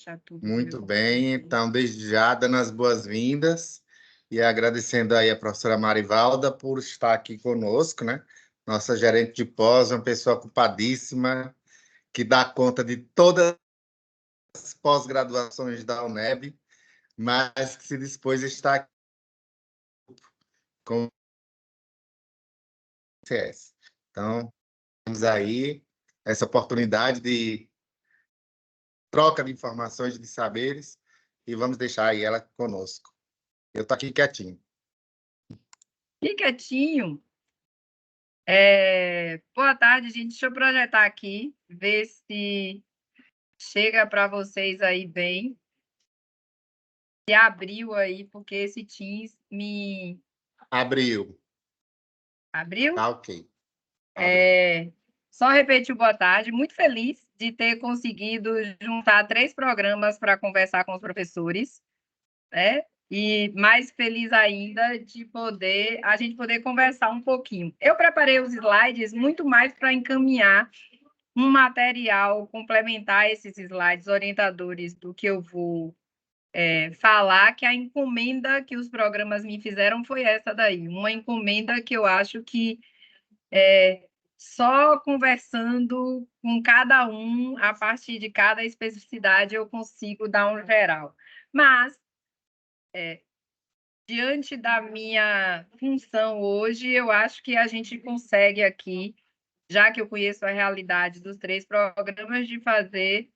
deixar tudo no Muito meu bem, computador. então, desde já, dando as boas-vindas e agradecendo aí a professora Marivalda por estar aqui conosco, né? Nossa gerente de pós, uma pessoa ocupadíssima, que dá conta de todas as pós-graduações da UNEB, mas que se dispôs a estar aqui com o CS. Então, temos aí essa oportunidade de troca de informações, de saberes, e vamos deixar aí ela conosco. Eu estou aqui quietinho. Fique quietinho. Boa tarde, gente. Deixa eu projetar aqui, ver se chega para vocês aí bem. Se abriu aí, porque esse Teams me... Abriu. Abriu? Tá ok. Abriu. Só repetir boa tarde. Muito feliz de ter conseguido juntar 3 programas para conversar com os professores, né? E mais feliz ainda de a gente poder conversar um pouquinho. Eu preparei os slides muito mais para encaminhar um material complementar a esses slides orientadores do que eu vou falar, que a encomenda que os programas me fizeram foi essa daí, uma encomenda que eu acho que só conversando com cada um, a partir de cada especificidade, eu consigo dar um geral. Mas, diante da minha função hoje, eu acho que a gente consegue aqui, já que eu conheço a realidade dos 3 programas, de fazer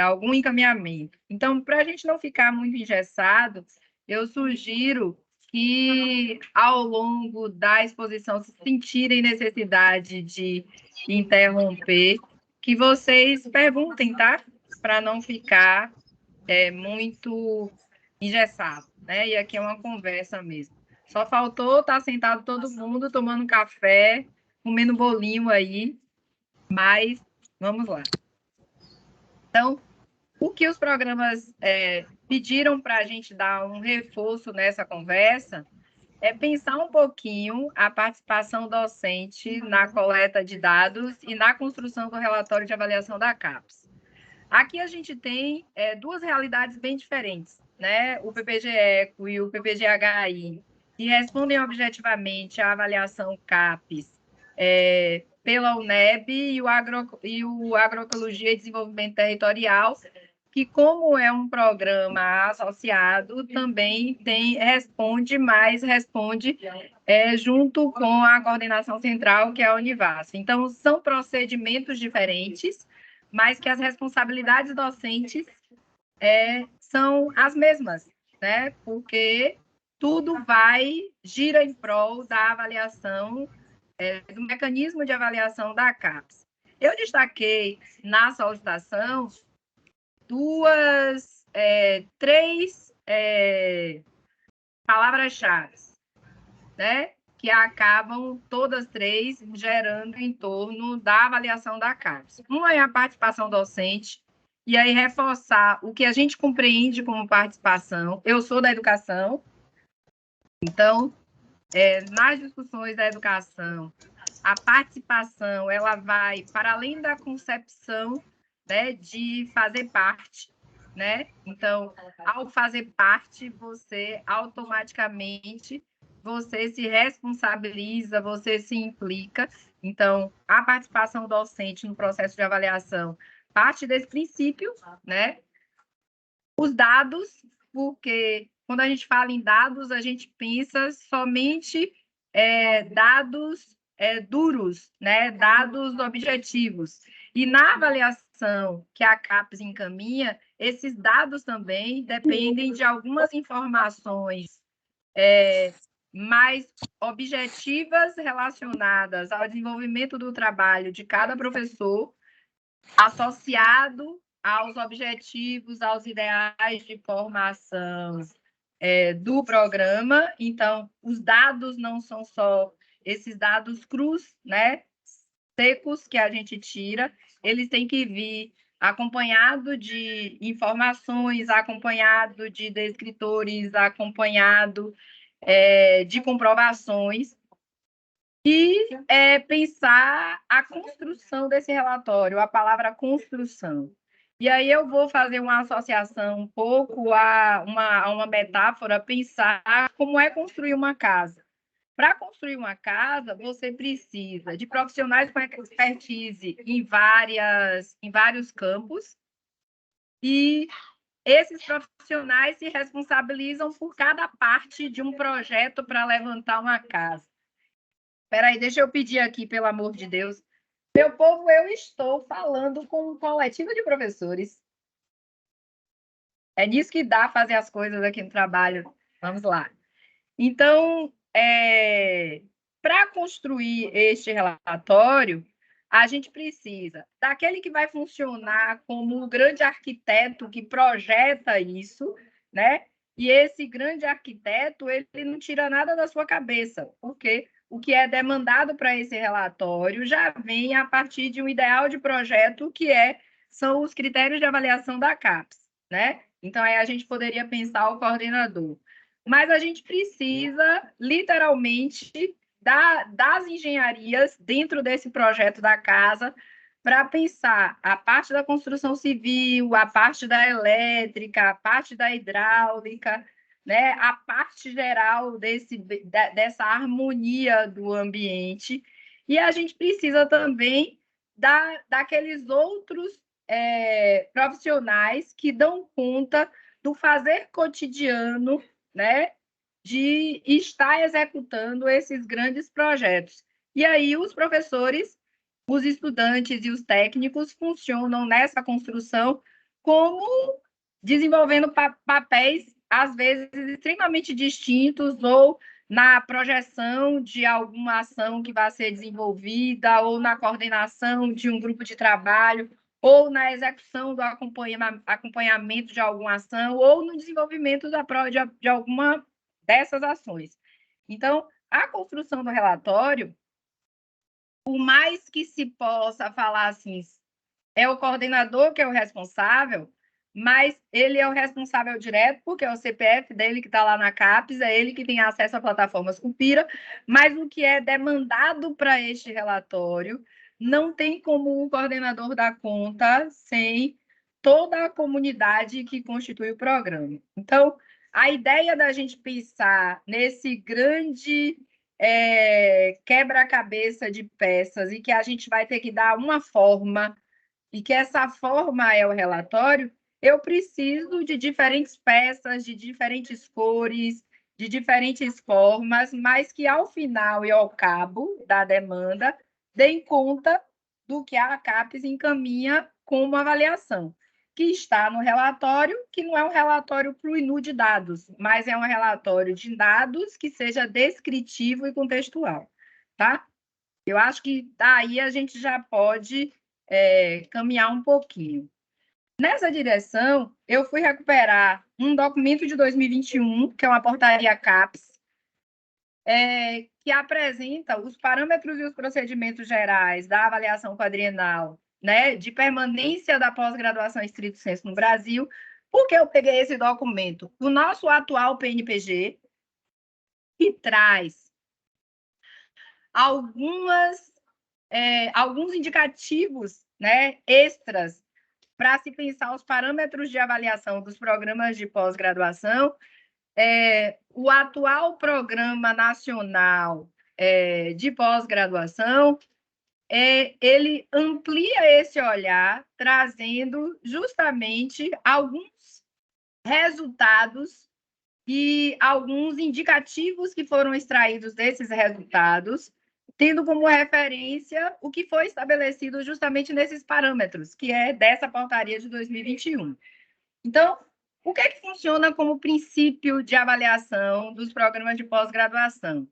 algum encaminhamento. Então, para a gente não ficar muito engessado, eu sugiro que, ao longo da exposição, se sentirem necessidade de interromper, que vocês perguntem, tá? Para não ficar muito engessado, né? E aqui é uma conversa mesmo. Só faltou estar sentado todo mundo, tomando café, comendo bolinho aí, mas vamos lá. Então, o que os programas pediram para a gente dar um reforço nessa conversa é pensar um pouquinho a participação docente na coleta de dados e na construção do relatório de avaliação da CAPES. Aqui a gente tem 2 realidades bem diferentes, né? O PPG-ECO e o PPG-HI, que respondem objetivamente à avaliação CAPES pela UNEB e o Agroecologia e Desenvolvimento Territorial, que, como é um programa associado, também responde junto com a coordenação central, que é a Univas. Então, são procedimentos diferentes, mas que as responsabilidades docentes são as mesmas, né? Porque tudo gira em prol da avaliação, do mecanismo de avaliação da CAPES. Eu destaquei na solicitação três palavras-chave, né? Que acabam todas 3 gerando em torno da avaliação da CAPES. Uma é a participação docente, e aí reforçar o que a gente compreende como participação. Eu sou da educação, então, nas discussões da educação, a participação ela vai para além da concepção, né, de fazer parte, né? Então, ao fazer parte, você automaticamente se responsabiliza, você se implica. Então, a participação docente no processo de avaliação parte desse princípio, né? Os dados, porque quando a gente fala em dados, a gente pensa somente dados duros, né? Dados objetivos. E na avaliação que a CAPES encaminha, esses dados também dependem de algumas informações mais objetivas relacionadas ao desenvolvimento do trabalho de cada professor, associado aos objetivos, aos ideais de formação do programa. Então, os dados não são só esses dados crus, né, secos que a gente tira, eles têm que vir acompanhado de informações, acompanhado de descritores, acompanhado de comprovações, e pensar a construção desse relatório, a palavra construção. E aí eu vou fazer uma associação um pouco a uma metáfora, pensar como é construir uma casa. Para construir uma casa, você precisa de profissionais com expertise em vários campos, e esses profissionais se responsabilizam por cada parte de um projeto para levantar uma casa. Espera aí, deixa eu pedir aqui, pelo amor de Deus. Meu povo, eu estou falando com um coletivo de professores. É nisso que dá fazer as coisas aqui no trabalho. Vamos lá. Então, para construir este relatório, a gente precisa daquele que vai funcionar como o grande arquiteto que projeta isso, né? E esse grande arquiteto, ele não tira nada da sua cabeça, porque o que é demandado para esse relatório já vem a partir de um ideal de projeto são os critérios de avaliação da CAPES, né? Então, aí a gente poderia pensar o coordenador. Mas a gente precisa, literalmente, das engenharias dentro desse projeto da casa para pensar a parte da construção civil, a parte da elétrica, a parte da hidráulica, né? A parte geral dessa harmonia do ambiente. E a gente precisa também daqueles outros profissionais que dão conta do fazer cotidiano, né, de estar executando esses grandes projetos. E aí os professores, os estudantes e os técnicos funcionam nessa construção como desenvolvendo papéis, às vezes, extremamente distintos, ou na projeção de alguma ação que vai ser desenvolvida, ou na coordenação de um grupo de trabalho, ou na execução do acompanhamento de alguma ação, ou no desenvolvimento de alguma dessas ações. Então, a construção do relatório, por mais que se possa falar assim, é o coordenador que é o responsável, mas ele é o responsável direto, porque é o CPF dele que está lá na CAPES, é ele que tem acesso à plataforma Cupira, mas o que é demandado para este relatório não tem como o coordenador dar conta sem toda a comunidade que constitui o programa. Então, a ideia da gente pensar nesse grande quebra-cabeça de peças e que a gente vai ter que dar uma forma, e que essa forma é o relatório, eu preciso de diferentes peças, de diferentes cores, de diferentes formas, mas que ao final e ao cabo da demanda deem conta do que a CAPES encaminha como avaliação, que está no relatório, que não é um relatório plurinude de dados, mas é um relatório de dados que seja descritivo e contextual, tá? Eu acho que daí a gente já pode caminhar um pouquinho. Nessa direção, eu fui recuperar um documento de 2021, que é uma portaria CAPES, que apresenta os parâmetros e os procedimentos gerais da avaliação quadrienal, né, de permanência da pós-graduação estrito sensu no Brasil. Por que eu peguei esse documento? O nosso atual PNPG, que traz alguns indicativos, né, extras para se pensar os parâmetros de avaliação dos programas de pós-graduação. O atual Programa Nacional de Pós-Graduação, ele amplia esse olhar, trazendo justamente alguns resultados e alguns indicativos que foram extraídos desses resultados, tendo como referência o que foi estabelecido justamente nesses parâmetros, que é dessa portaria de 2021. Então, o que é que funciona como princípio de avaliação dos programas de pós-graduação?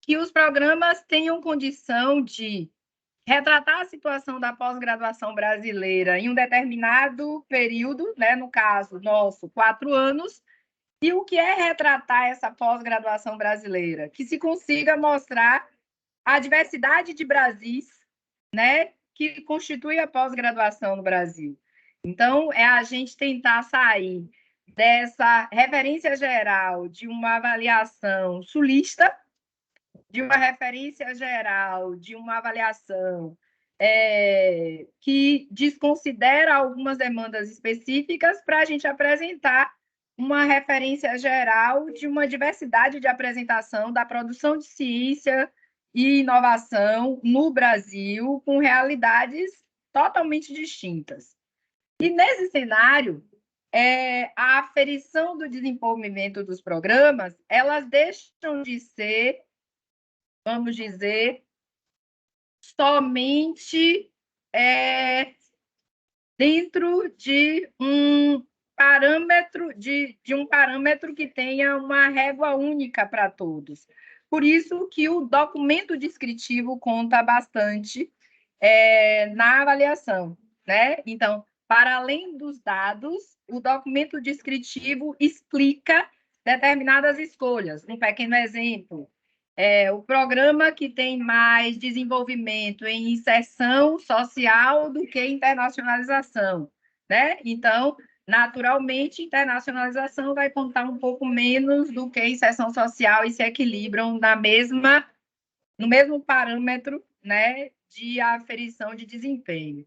Que os programas tenham condição de retratar a situação da pós-graduação brasileira em um determinado período, né, no caso nosso, 4 anos, e o que é retratar essa pós-graduação brasileira? Que se consiga mostrar a diversidade de Brasis, né, que constitui a pós-graduação no Brasil. Então, é a gente tentar sair dessa referência geral de uma avaliação sulista, de uma referência geral de uma avaliação que desconsidera algumas demandas específicas para a gente apresentar uma referência geral de uma diversidade de apresentação da produção de ciência e inovação no Brasil, com realidades totalmente distintas. E, nesse cenário, a aferição do desenvolvimento dos programas, elas deixam de ser, vamos dizer, somente dentro de um parâmetro que tenha uma régua única para todos. Por isso que o documento descritivo conta bastante na avaliação, né? Então, para além dos dados, o documento descritivo explica determinadas escolhas. Um pequeno exemplo: o programa que tem mais desenvolvimento em inserção social do que internacionalização, né? Então, naturalmente, internacionalização vai contar um pouco menos do que inserção social e se equilibram no mesmo parâmetro, né, de aferição de desempenho.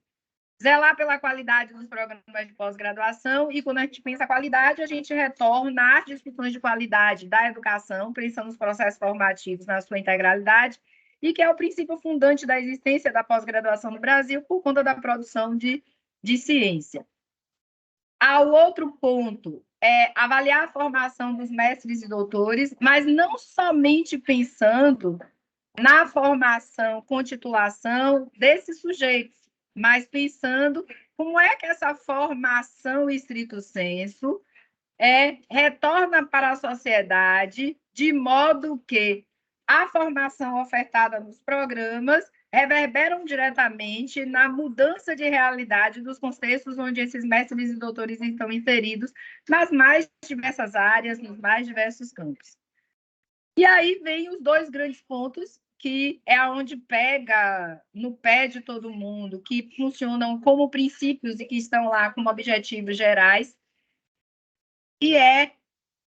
Zelar pela qualidade dos programas de pós-graduação, e quando a gente pensa qualidade, a gente retorna às discussões de qualidade da educação, pensando nos processos formativos na sua integralidade, e que é o princípio fundante da existência da pós-graduação no Brasil por conta da produção de ciência. O outro ponto é avaliar a formação dos mestres e doutores, mas não somente pensando na formação com titulação desses sujeitos, mas pensando como é que essa formação estrito sensu retorna para a sociedade, de modo que a formação ofertada nos programas reverberam diretamente na mudança de realidade dos contextos onde esses mestres e doutores estão inseridos, nas mais diversas áreas, nos mais diversos campos. E aí vem os dois grandes pontos, que é onde pega no pé de todo mundo, que funcionam como princípios e que estão lá como objetivos gerais, e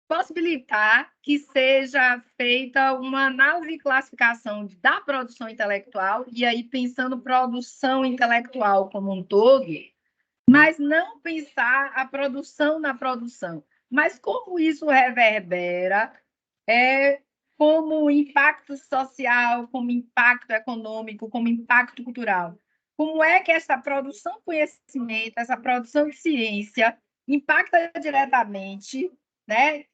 possibilitar que seja feita uma análise e classificação da produção intelectual, e aí pensando produção intelectual como um todo, mas não pensar a produção na produção, mas como isso reverbera como impacto social, como impacto econômico, como impacto cultural. Como é que essa produção de conhecimento, essa produção de ciência impacta diretamente, né,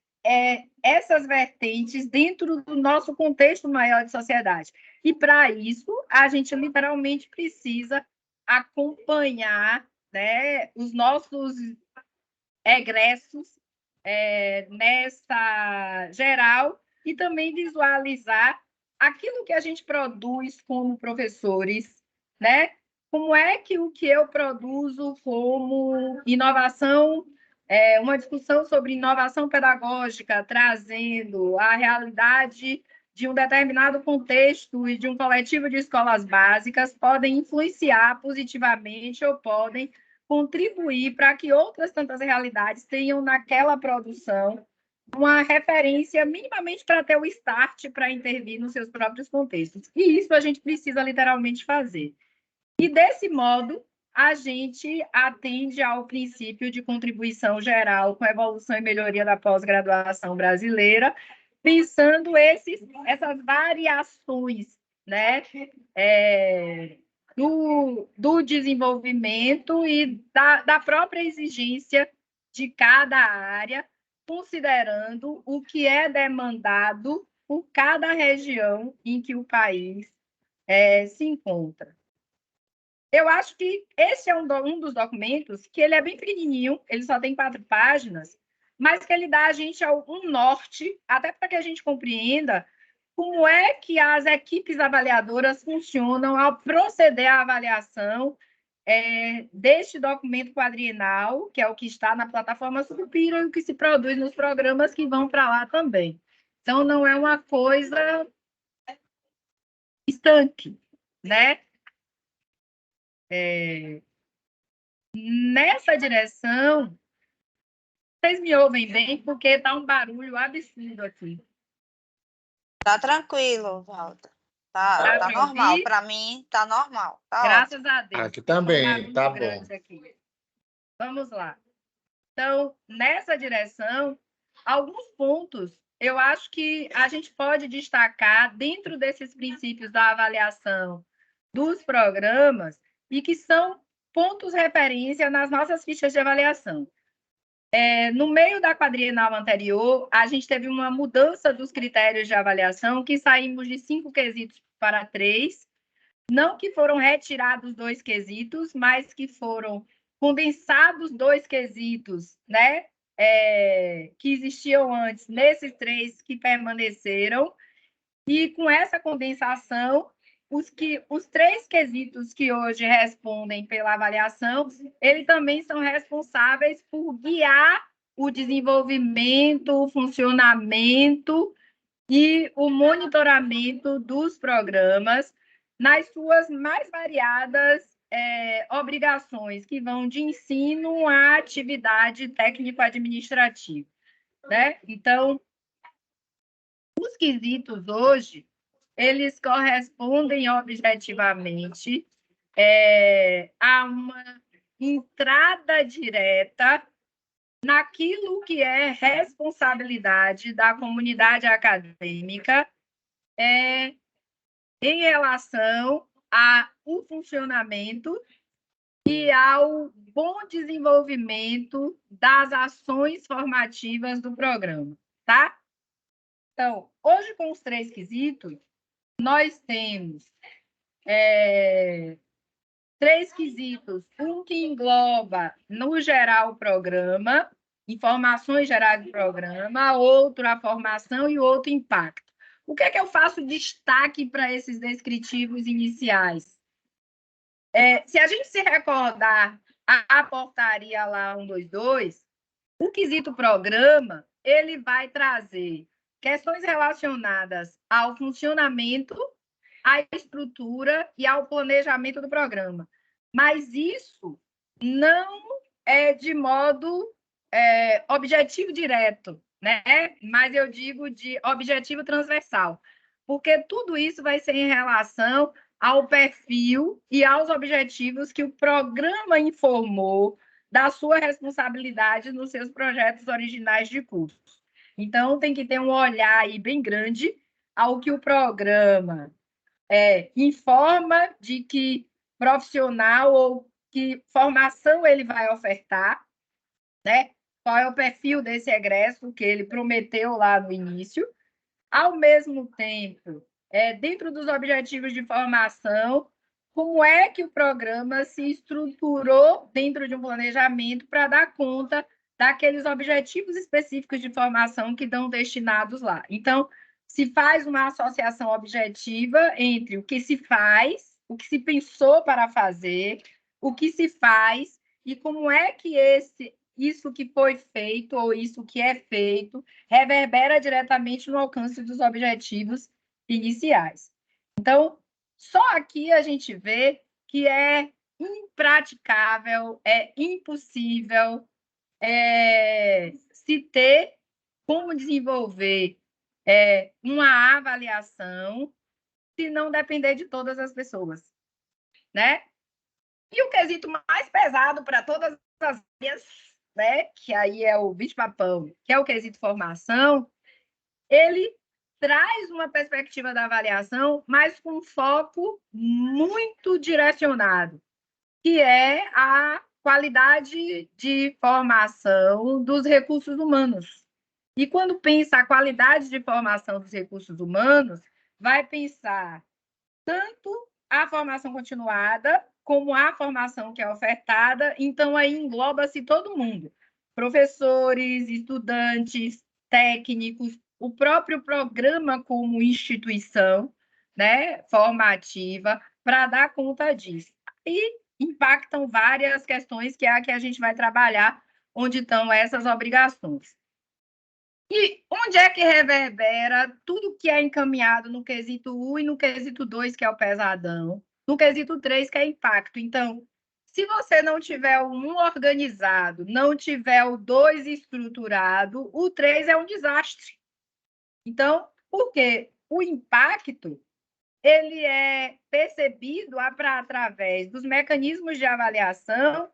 essas vertentes dentro do nosso contexto maior de sociedade. E, para isso, a gente literalmente precisa acompanhar, né, os nossos egressos nessa geral e também visualizar aquilo que a gente produz como professores, né? Como é que o que eu produzo como inovação, uma discussão sobre inovação pedagógica, trazendo a realidade de um determinado contexto e de um coletivo de escolas básicas, podem influenciar positivamente ou podem contribuir para que outras tantas realidades tenham naquela produção uma referência minimamente para ter o start para intervir nos seus próprios contextos. E isso a gente precisa literalmente fazer. E, desse modo, a gente atende ao princípio de contribuição geral com a evolução e melhoria da pós-graduação brasileira, pensando essas variações, né, do desenvolvimento e da própria exigência de cada área, considerando o que é demandado por cada região em que o país se encontra. Eu acho que esse é um dos documentos que ele é bem pequenininho, ele só tem 4 páginas, mas que ele dá a gente um norte, até para que a gente compreenda como é que as equipes avaliadoras funcionam ao proceder à avaliação deste documento quadrienal, que é o que está na plataforma Sucupira e o que se produz nos programas que vão para lá também. Então, não é uma coisa estanque, né? Nessa direção, vocês me ouvem bem, porque está um barulho absurdo aqui. Tá tranquilo, Valda. Tá normal. Para mim, tá normal. Tá Graças ótimo. a Deus. Aqui também, tá bom. Grande aqui. Vamos lá. Então, nessa direção, alguns pontos eu acho que a gente pode destacar dentro desses princípios da avaliação dos programas e que são pontos referência nas nossas fichas de avaliação. No meio da quadrienal anterior, a gente teve uma mudança dos critérios de avaliação, que saímos de 5 quesitos para 3, não que foram retirados 2 quesitos, mas que foram condensados 2 quesitos, né? Que existiam antes, nesses 3 que permaneceram, e com essa condensação, os 3 quesitos que hoje respondem pela avaliação, eles também são responsáveis por guiar o desenvolvimento, o funcionamento e o monitoramento dos programas nas suas mais variadas obrigações, que vão de ensino à atividade técnico-administrativa, né? Então, os quesitos hoje, eles correspondem objetivamente a uma entrada direta naquilo que é responsabilidade da comunidade acadêmica em relação ao funcionamento e ao bom desenvolvimento das ações formativas do programa, tá? Então, hoje, com os 3 quesitos, nós temos 3 quesitos, um que engloba, no geral, o programa, informações gerais do programa, outro a formação e outro impacto. O que é que eu faço destaque para esses descritivos iniciais? Se a gente se recordar a portaria lá 122, o quesito programa, ele vai trazer questões relacionadas ao funcionamento, à estrutura e ao planejamento do programa. Mas isso não é de modo objetivo direto, né? Mas eu digo de objetivo transversal, porque tudo isso vai ser em relação ao perfil e aos objetivos que o programa informou da sua responsabilidade nos seus projetos originais de curso. Então, tem que ter um olhar aí bem grande ao que o programa informa de que profissional ou que formação ele vai ofertar, né? Qual é o perfil desse egresso que ele prometeu lá no início. Ao mesmo tempo, dentro dos objetivos de formação, como é que o programa se estruturou dentro de um planejamento para dar conta daqueles objetivos específicos de formação que estão destinados lá. Então, se faz uma associação objetiva entre o que se faz, o que se pensou para fazer, o que se faz e como é que isso que foi feito ou isso que é feito reverbera diretamente no alcance dos objetivos iniciais. Então, só aqui a gente vê que é impraticável, é impossível se ter como desenvolver uma avaliação se não depender de todas as pessoas, né? E o quesito mais pesado para todas as áreas, né, que aí é o bicho-papão, que é o quesito formação, ele traz uma perspectiva da avaliação, mas com um foco muito direcionado, que é a qualidade de formação dos recursos humanos. E quando pensa a qualidade de formação dos recursos humanos, vai pensar tanto a formação continuada como a formação que é ofertada, então aí engloba-se todo mundo, professores, estudantes, técnicos, o próprio programa como instituição, né, formativa, para dar conta disso. E impactam várias questões que é a que a gente vai trabalhar, onde estão essas obrigações. E onde é que reverbera tudo que é encaminhado no quesito 1 e no quesito 2, que é o pesadão, no quesito 3, que é impacto? Então, se você não tiver o 1 organizado, não tiver o 2 estruturado, o 3 é um desastre. Então, por quê? O impacto, ele é percebido através dos mecanismos de avaliação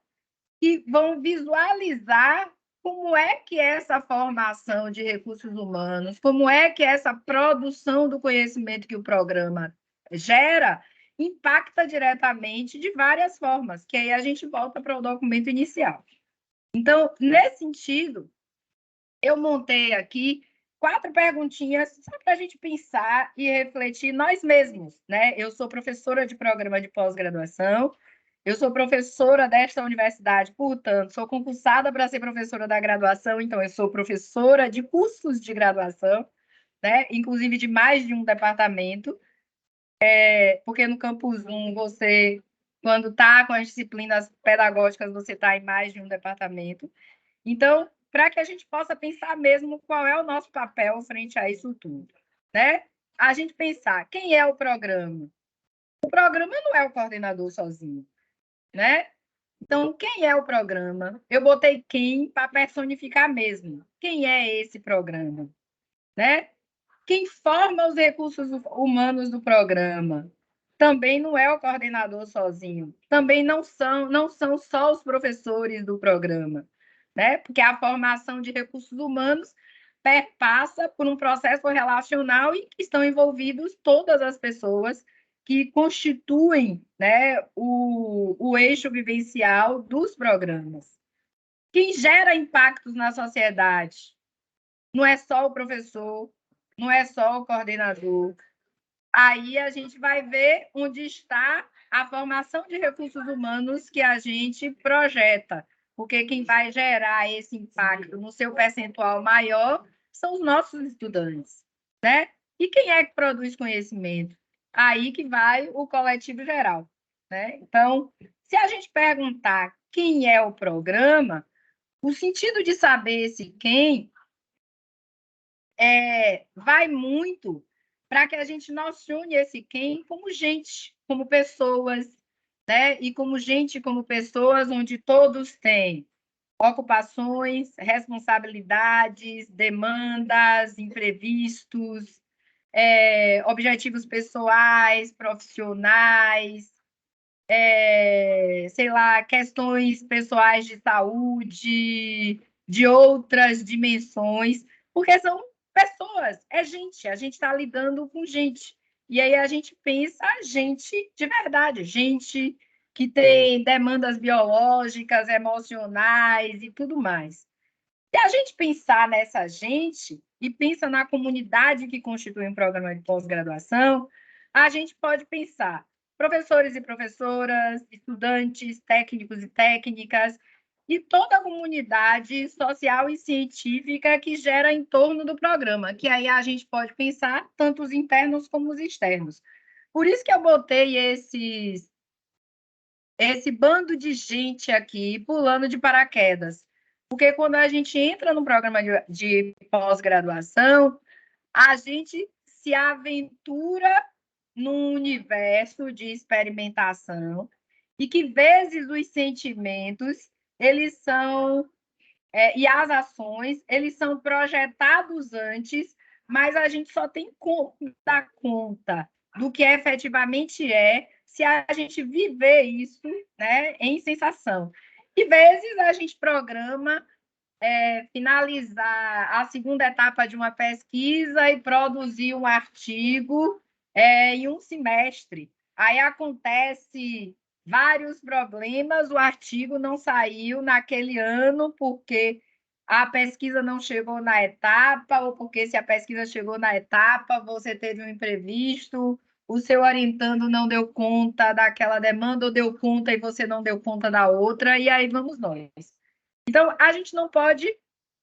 que vão visualizar como é que essa formação de recursos humanos, como é que essa produção do conhecimento que o programa gera impacta diretamente de várias formas, que aí a gente volta para o documento inicial. Então, nesse sentido, eu montei aqui 4 perguntinhas só para a gente pensar e refletir nós mesmos, né? Eu sou professora de programa de pós-graduação, eu sou professora desta universidade, portanto, sou concursada para ser professora da graduação, então eu sou professora de cursos de graduação, né? Inclusive de mais de um departamento, porque no Campus 1 você, quando está com as disciplinas pedagógicas, você está em mais de um departamento. Então, para que a gente possa pensar mesmo qual é o nosso papel frente a isso tudo, né? A gente pensar quem é o programa. O programa não é o coordenador sozinho, né? Então, quem é o programa? Eu botei quem para personificar mesmo. Quem é esse programa, né? Quem forma os recursos humanos do programa? Também não é o coordenador sozinho. Também não são só os professores do programa, né? Porque a formação de recursos humanos perpassa por um processo relacional e que estão envolvidos todas as pessoas que constituem, né, o eixo vivencial dos programas. Quem gera impactos na sociedade não é só o professor, não é só o coordenador. Aí a gente vai ver onde está a formação de recursos humanos que a gente projeta, porque quem vai gerar esse impacto no seu percentual maior são os nossos estudantes, né? E quem é que produz conhecimento? Aí que vai o coletivo geral, né? Então, se a gente perguntar quem é o programa, o sentido de saber esse quem vai muito para que a gente nocione esse quem como gente, como pessoas, né? E como gente, como pessoas, onde todos têm ocupações, responsabilidades, demandas, imprevistos, objetivos pessoais, profissionais, sei lá, questões pessoais de saúde, de outras dimensões, porque são pessoas, é gente, a gente está lidando com gente. E aí a gente pensa gente de verdade, gente que tem demandas biológicas, emocionais e tudo mais. Se a gente pensar nessa gente e pensa na comunidade que constitui um programa de pós-graduação, a gente pode pensar professores e professoras, estudantes, técnicos e técnicas, e toda a comunidade social e científica que gera em torno do programa, que aí a gente pode pensar tanto os internos como os externos. Por isso que eu botei esse bando de gente aqui pulando de paraquedas. Porque quando a gente entra no programa de pós-graduação, a gente se aventura num universo de experimentação e que, vezes, os sentimentos, eles são, e as ações, eles são projetados antes, mas a gente só tem como dar conta do que efetivamente se a gente viver isso, né, em sensação. E, vezes, a gente programa finalizar a segunda etapa de uma pesquisa e produzir um artigo em um semestre. Aí acontece vários problemas, o artigo não saiu naquele ano porque a pesquisa não chegou na etapa, ou porque se a pesquisa chegou na etapa, você teve um imprevisto, o seu orientando não deu conta daquela demanda, ou deu conta e você não deu conta da outra, e aí vamos nós. Então, a gente não pode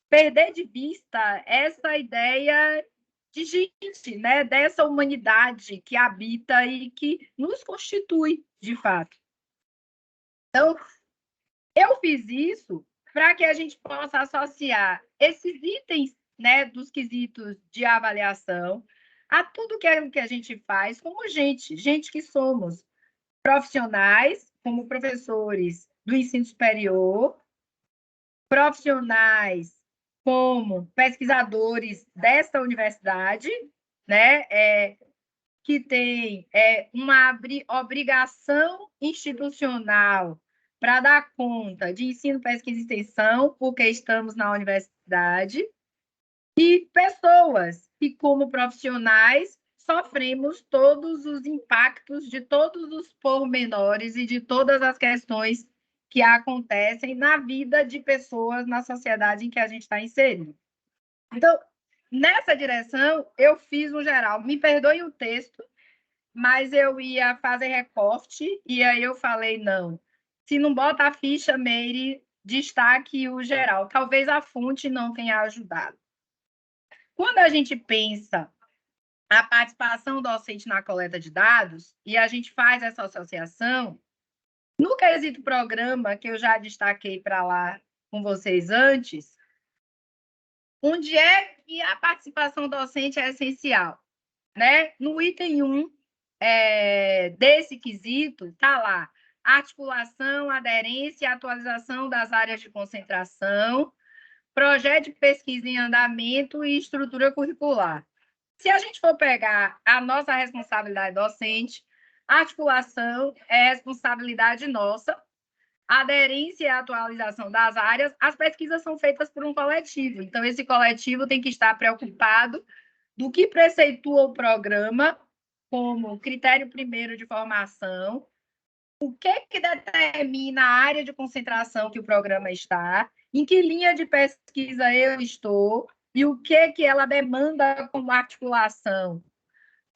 perder de vista essa ideia de gente, né? Dessa humanidade que habita e que nos constitui, de fato. Então, eu fiz isso para que a gente possa associar esses itens, né, dos quesitos de avaliação a tudo que a gente faz como gente que somos profissionais, como professores do ensino superior, profissionais como pesquisadores desta universidade, né? que tem uma obrigação institucional para dar conta de ensino, pesquisa e extensão, porque estamos na universidade, e pessoas que, como profissionais, sofremos todos os impactos de todos os pormenores e de todas as questões que acontecem na vida de pessoas na sociedade em que a gente está inserido. Então, nessa direção, eu fiz um geral. Me perdoe o texto, mas eu ia fazer recorte, e aí eu falei, não, se não bota a ficha, Meire, destaque o geral. Talvez a fonte não tenha ajudado. Quando a gente pensa a participação docente na coleta de dados, e a gente faz essa associação, no quesito programa, que eu já destaquei para lá com vocês antes, onde é que a participação docente é essencial? Né? No item 1 desse quesito, está lá, articulação, aderência e atualização das áreas de concentração, projeto de pesquisa em andamento e estrutura curricular. Se a gente for pegar a nossa responsabilidade docente, a articulação é responsabilidade nossa, a aderência e a atualização das áreas, as pesquisas são feitas por um coletivo, então esse coletivo tem que estar preocupado do que preceitua o programa como critério primeiro de formação, o que determina a área de concentração que o programa está, em que linha de pesquisa eu estou e o que ela demanda como articulação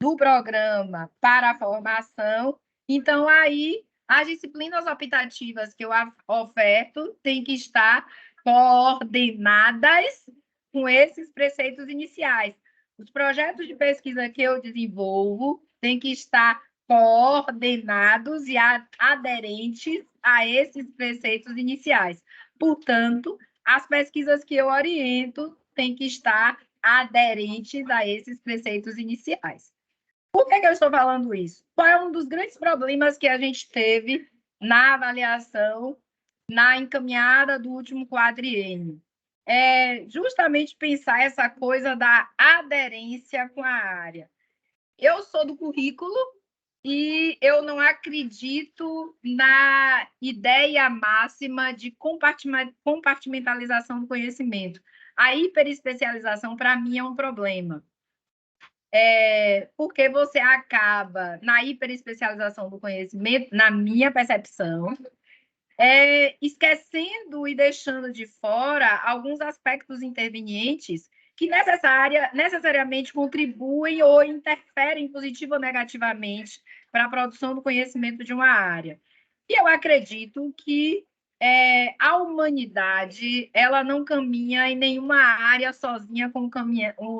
do programa para a formação. Então, aí, as disciplinas optativas que eu oferto têm que estar coordenadas com esses preceitos iniciais. Os projetos de pesquisa que eu desenvolvo têm que estar coordenados e aderentes a esses preceitos iniciais. Portanto, as pesquisas que eu oriento têm que estar aderentes a esses preceitos iniciais. Por que eu estou falando isso? Qual é um dos grandes problemas que a gente teve na avaliação, na encaminhada do último quadriênio? É justamente pensar essa coisa da aderência com a área. Eu sou do currículo e eu não acredito na ideia máxima de compartimentalização do conhecimento. A hiperespecialização, para mim, é um problema. Porque você acaba, na hiperespecialização do conhecimento, na minha percepção, esquecendo e deixando de fora alguns aspectos intervenientes que necessariamente contribuem ou interferem positivo ou negativamente para a produção do conhecimento de uma área. E eu acredito que a humanidade ela não caminha em nenhuma área sozinha com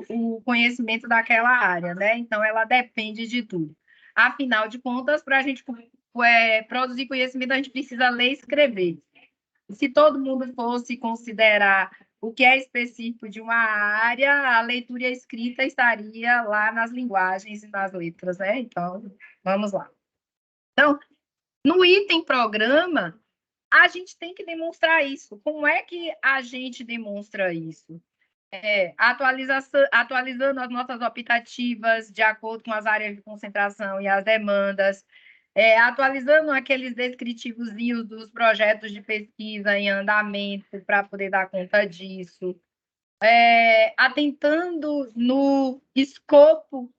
o conhecimento daquela área, né? Então, ela depende de tudo. Afinal de contas, para a gente produzir conhecimento, a gente precisa ler e escrever. Se todo mundo fosse considerar o que é específico de uma área, a leitura e a escrita estaria lá nas linguagens e nas letras, né? Então, vamos lá. Então, no item programa, a gente tem que demonstrar isso. Como é que a gente demonstra isso? Atualizando as nossas optativas de acordo com as áreas de concentração e as demandas, atualizando aqueles descritivozinhos dos projetos de pesquisa em andamento para poder dar conta disso, atentando no escopo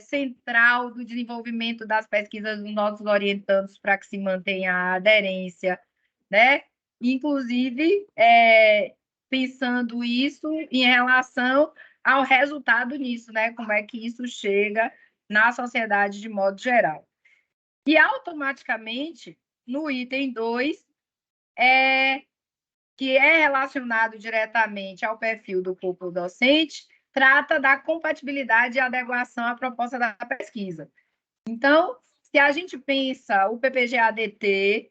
central do desenvolvimento das pesquisas dos nossos orientandos para que se mantenha a aderência, né? Inclusive, pensando isso em relação ao resultado nisso, né? Como é que isso chega na sociedade de modo geral. E, automaticamente, no item 2, que é relacionado diretamente ao perfil do corpo docente, trata da compatibilidade e adequação à proposta da pesquisa. Então, se a gente pensa o PPG-ADT,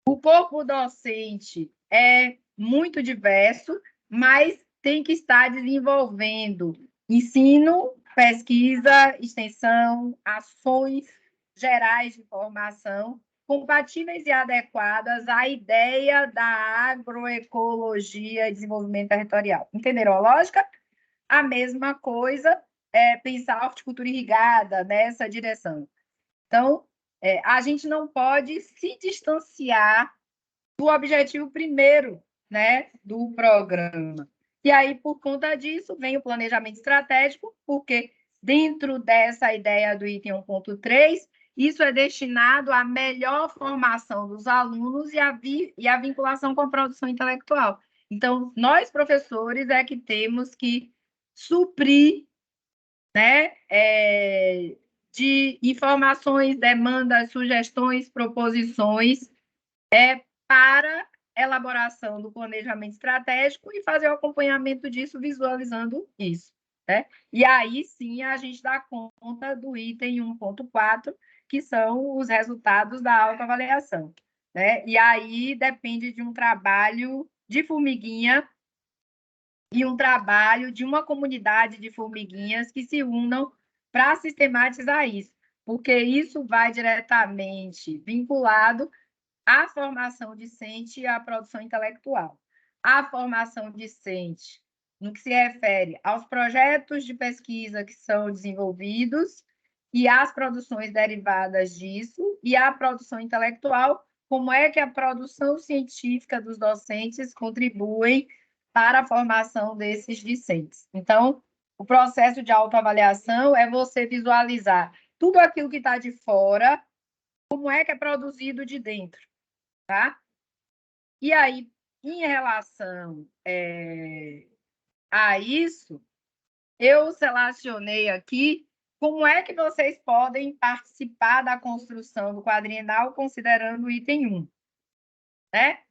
o corpo docente é muito diverso, mas tem que estar desenvolvendo ensino, pesquisa, extensão, ações gerais de formação compatíveis e adequadas à ideia da agroecologia e desenvolvimento territorial. Entenderam a lógica? A mesma coisa pensar a horticultura irrigada nessa direção. Então, a gente não pode se distanciar do objetivo primeiro, né, do programa. E aí, por conta disso, vem o planejamento estratégico, porque dentro dessa ideia do item 1.3, isso é destinado à melhor formação dos alunos e a vinculação com a produção intelectual. Então, nós, professores, é que temos que suprir, né, de informações, demandas, sugestões, proposições, para elaboração do planejamento estratégico e fazer o acompanhamento disso, visualizando isso, né? E aí, sim, a gente dá conta do item 1.4, que são os resultados da autoavaliação, né? E aí depende de um trabalho de formiguinha e um trabalho de uma comunidade de formiguinhas que se unam para sistematizar isso, porque isso vai diretamente vinculado à formação discente e à produção intelectual. A formação discente, no que se refere aos projetos de pesquisa que são desenvolvidos e às produções derivadas disso, e à produção intelectual, como é que a produção científica dos docentes contribui para a formação desses discentes. Então, o processo de autoavaliação é você visualizar tudo aquilo que está de fora, como é que é produzido de dentro. Tá? E aí, em relação a isso, eu selecionei aqui como é que vocês podem participar da construção do quadrienal considerando o item 1. Né?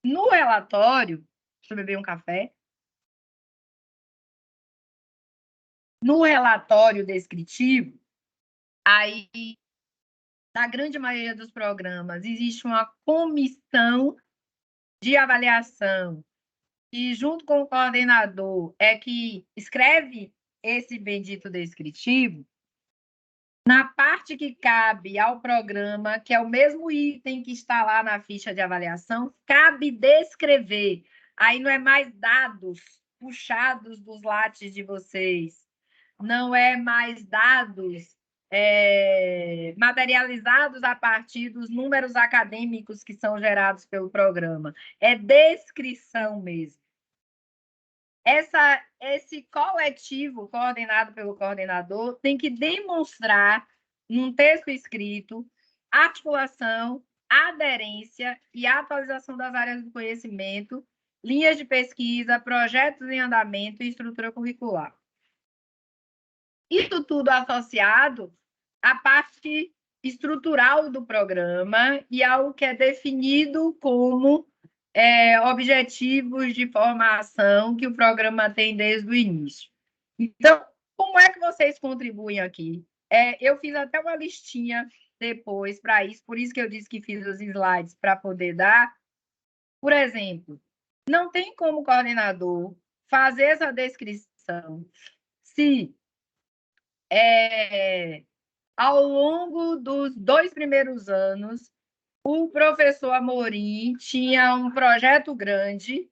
No relatório, deixa eu beber um café. No relatório descritivo, aí, na grande maioria dos programas, existe uma comissão de avaliação e junto com o coordenador é que escreve esse bendito descritivo, na parte que cabe ao programa, que é o mesmo item que está lá na ficha de avaliação, cabe descrever. Aí não é mais dados puxados dos lattes de vocês, não é mais dados materializados a partir dos números acadêmicos que são gerados pelo programa. É descrição mesmo. Esse coletivo, coordenado pelo coordenador, tem que demonstrar, num texto escrito, articulação, aderência e atualização das áreas do conhecimento, linhas de pesquisa, projetos em andamento e estrutura curricular. Isso tudo associado à parte estrutural do programa e ao que é definido como objetivos de formação que o programa tem desde o início. Então, como é que vocês contribuem aqui? Eu fiz até uma listinha depois para isso, por isso que eu disse que fiz os slides para poder dar. Por exemplo, não tem como coordenador fazer essa descrição se ao longo dos 2 primeiros anos, o professor Amorim tinha um projeto grande.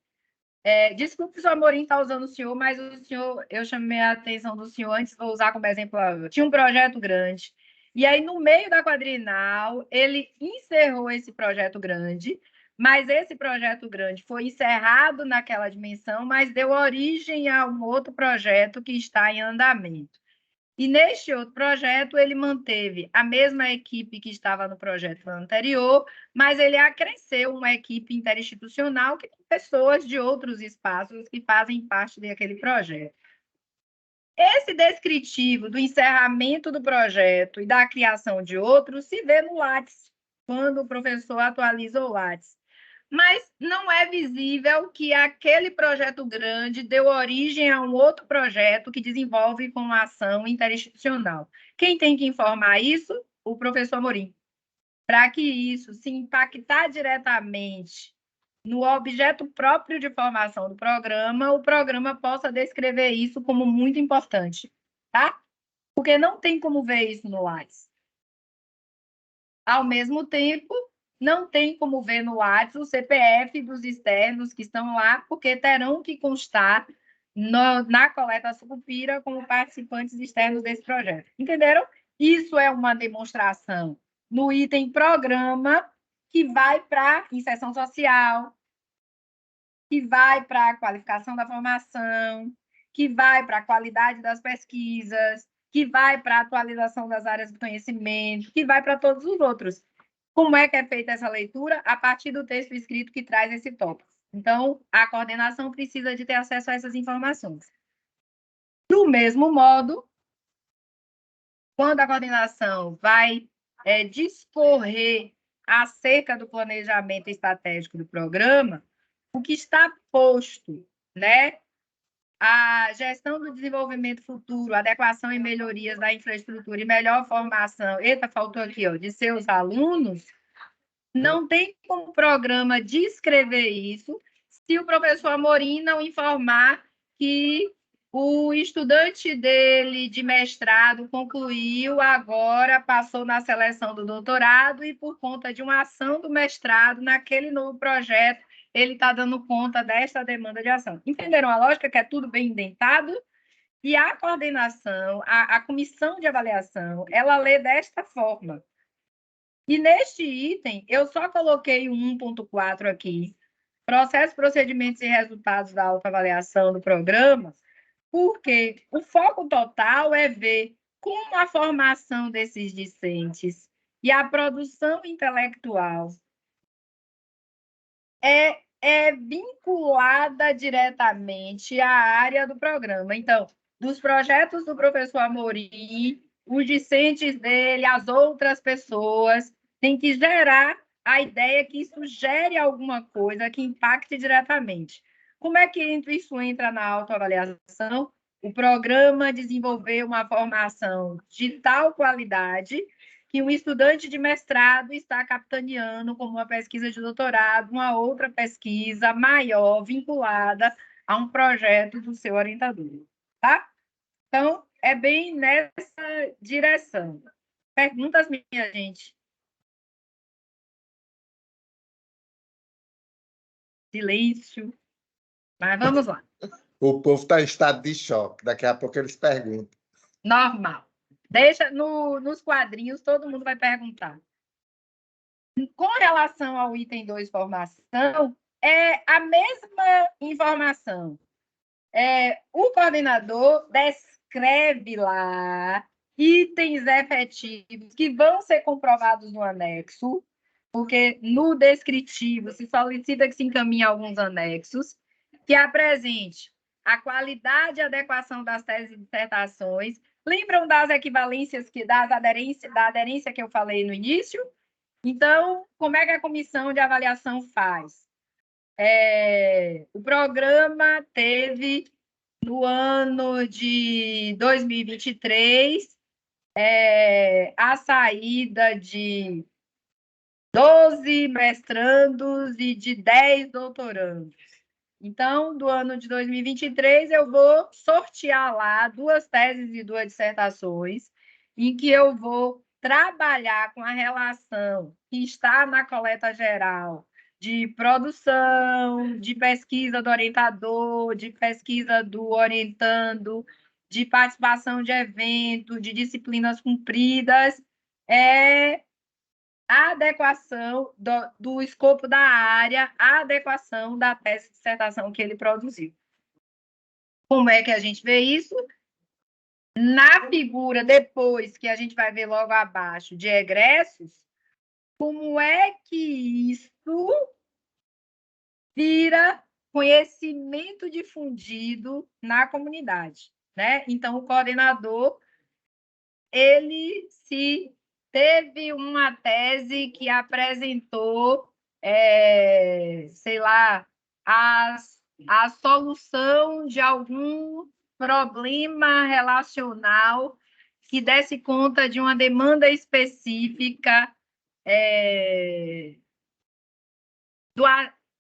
Desculpe, professor Amorim está usando o senhor, mas o senhor, eu chamei a atenção do senhor antes, vou usar como exemplo. Tinha um projeto grande. E aí, no meio da quadrinal, ele encerrou esse projeto grande, mas esse projeto grande foi encerrado naquela dimensão, mas deu origem a um outro projeto que está em andamento. E neste outro projeto, ele manteve a mesma equipe que estava no projeto anterior, mas ele acresceu uma equipe interinstitucional que tem pessoas de outros espaços que fazem parte daquele projeto. Esse descritivo do encerramento do projeto e da criação de outros se vê no Lattes, quando o professor atualiza o Lattes. Mas não é visível que aquele projeto grande deu origem a um outro projeto que desenvolve com uma ação interinstitucional. Quem tem que informar isso? O professor Amorim. Para que isso, se impactar diretamente no objeto próprio de formação do programa, o programa possa descrever isso como muito importante, tá? Porque não tem como ver isso no Lattes. Ao mesmo tempo, não tem como ver no WhatsApp o CPF dos externos que estão lá, porque terão que constar na coleta Sucupira como participantes externos desse projeto. Entenderam? Isso é uma demonstração no item programa, que vai para inserção social, que vai para a qualificação da formação, que vai para a qualidade das pesquisas, que vai para a atualização das áreas do conhecimento, que vai para todos os outros. Como é que é feita essa leitura? A partir do texto escrito que traz esse tópico. Então, a coordenação precisa de ter acesso a essas informações. Do mesmo modo, quando a coordenação vai discorrer acerca do planejamento estratégico do programa, o que está posto, né? A gestão do desenvolvimento futuro, adequação e melhorias da infraestrutura e melhor formação, eita, faltou aqui, ó, de seus alunos, não tem como programa descrever isso se o professor Amorim não informar que o estudante dele de mestrado concluiu, agora passou na seleção do doutorado e, por conta de uma ação do mestrado, naquele novo projeto, ele está dando conta desta demanda de ação. Entenderam a lógica, que é tudo bem indentado? E a coordenação, a comissão de avaliação, ela lê desta forma. E neste item, eu só coloquei o 1.4 aqui, processo, procedimentos e resultados da autoavaliação do programa, porque o foco total é ver como a formação desses discentes e a produção intelectual é vinculada diretamente à área do programa. Então, dos projetos do professor Amorim, os discentes dele, as outras pessoas, tem que gerar a ideia que isso gere alguma coisa que impacte diretamente. Como é que isso entra na autoavaliação? O programa desenvolveu uma formação de tal qualidade que um estudante de mestrado está capitaneando como uma pesquisa de doutorado, uma outra pesquisa maior vinculada a um projeto do seu orientador, tá? Então, é bem nessa direção. Perguntas, minha gente? Silêncio. Mas vamos lá. O povo está em estado de choque. Daqui a pouco eles perguntam. Normal. Deixa nos quadrinhos, todo mundo vai perguntar. Com relação ao item 2, formação, é a mesma informação. O coordenador descreve lá itens efetivos que vão ser comprovados no anexo, porque no descritivo se solicita que se encaminhe alguns anexos, que apresente a qualidade e adequação das teses e dissertações. Lembram das equivalências, da aderência que eu falei no início? Então, como é que a comissão de avaliação faz? O programa teve, no ano de 2023, a saída de 12 mestrandos e de 10 doutorandos. Então, do ano de 2023, eu vou sortear lá 2 teses e 2 dissertações, em que eu vou trabalhar com a relação que está na coleta geral de produção, de pesquisa do orientador, de pesquisa do orientando, de participação de evento, de disciplinas cumpridas, a adequação do escopo da área, a adequação da tese de dissertação que ele produziu. Como é que a gente vê isso? Na figura, depois, que a gente vai ver logo abaixo, de egressos, como é que isso vira conhecimento difundido na comunidade, né? Então, o coordenador, ele se teve uma tese que apresentou, sei lá, a solução de algum problema relacional que desse conta de uma demanda específica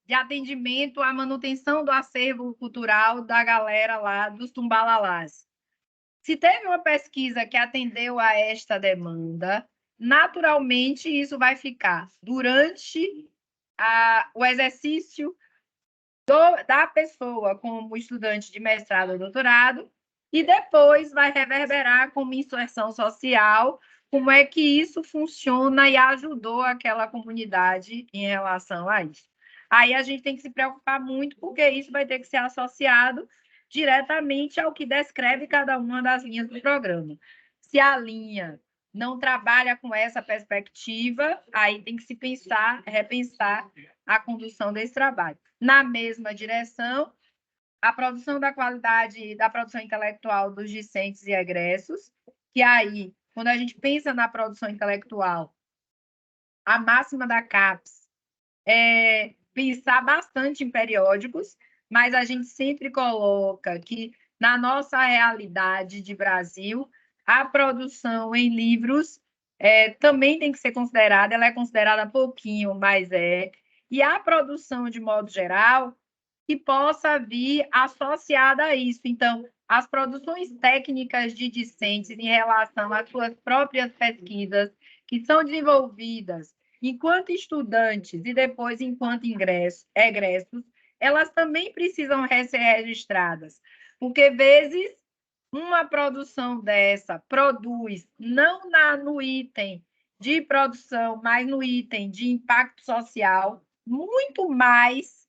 de atendimento à manutenção do acervo cultural da galera lá dos Tumbalalás. Se teve uma pesquisa que atendeu a esta demanda, naturalmente isso vai ficar durante o exercício da pessoa como estudante de mestrado ou doutorado, e depois vai reverberar como inserção social, como é que isso funciona e ajudou aquela comunidade em relação a isso. Aí a gente tem que se preocupar muito, porque isso vai ter que ser associado diretamente ao que descreve cada uma das linhas do programa. Se a linha não trabalha com essa perspectiva, aí tem que se repensar a condução desse trabalho. Na mesma direção, a produção da qualidade da produção intelectual dos discentes e egressos, que aí, quando a gente pensa na produção intelectual, a máxima da CAPES é pensar bastante em periódicos, mas a gente sempre coloca que, na nossa realidade de Brasil, a produção em livros também tem que ser considerada, ela é considerada pouquinho, mas é, e a produção, de modo geral, que possa vir associada a isso. Então, as produções técnicas de discentes em relação às suas próprias pesquisas, que são desenvolvidas enquanto estudantes e depois enquanto egressos, elas também precisam ser registradas, porque, vezes, uma produção dessa produz, não no item de produção, mas no item de impacto social, muito mais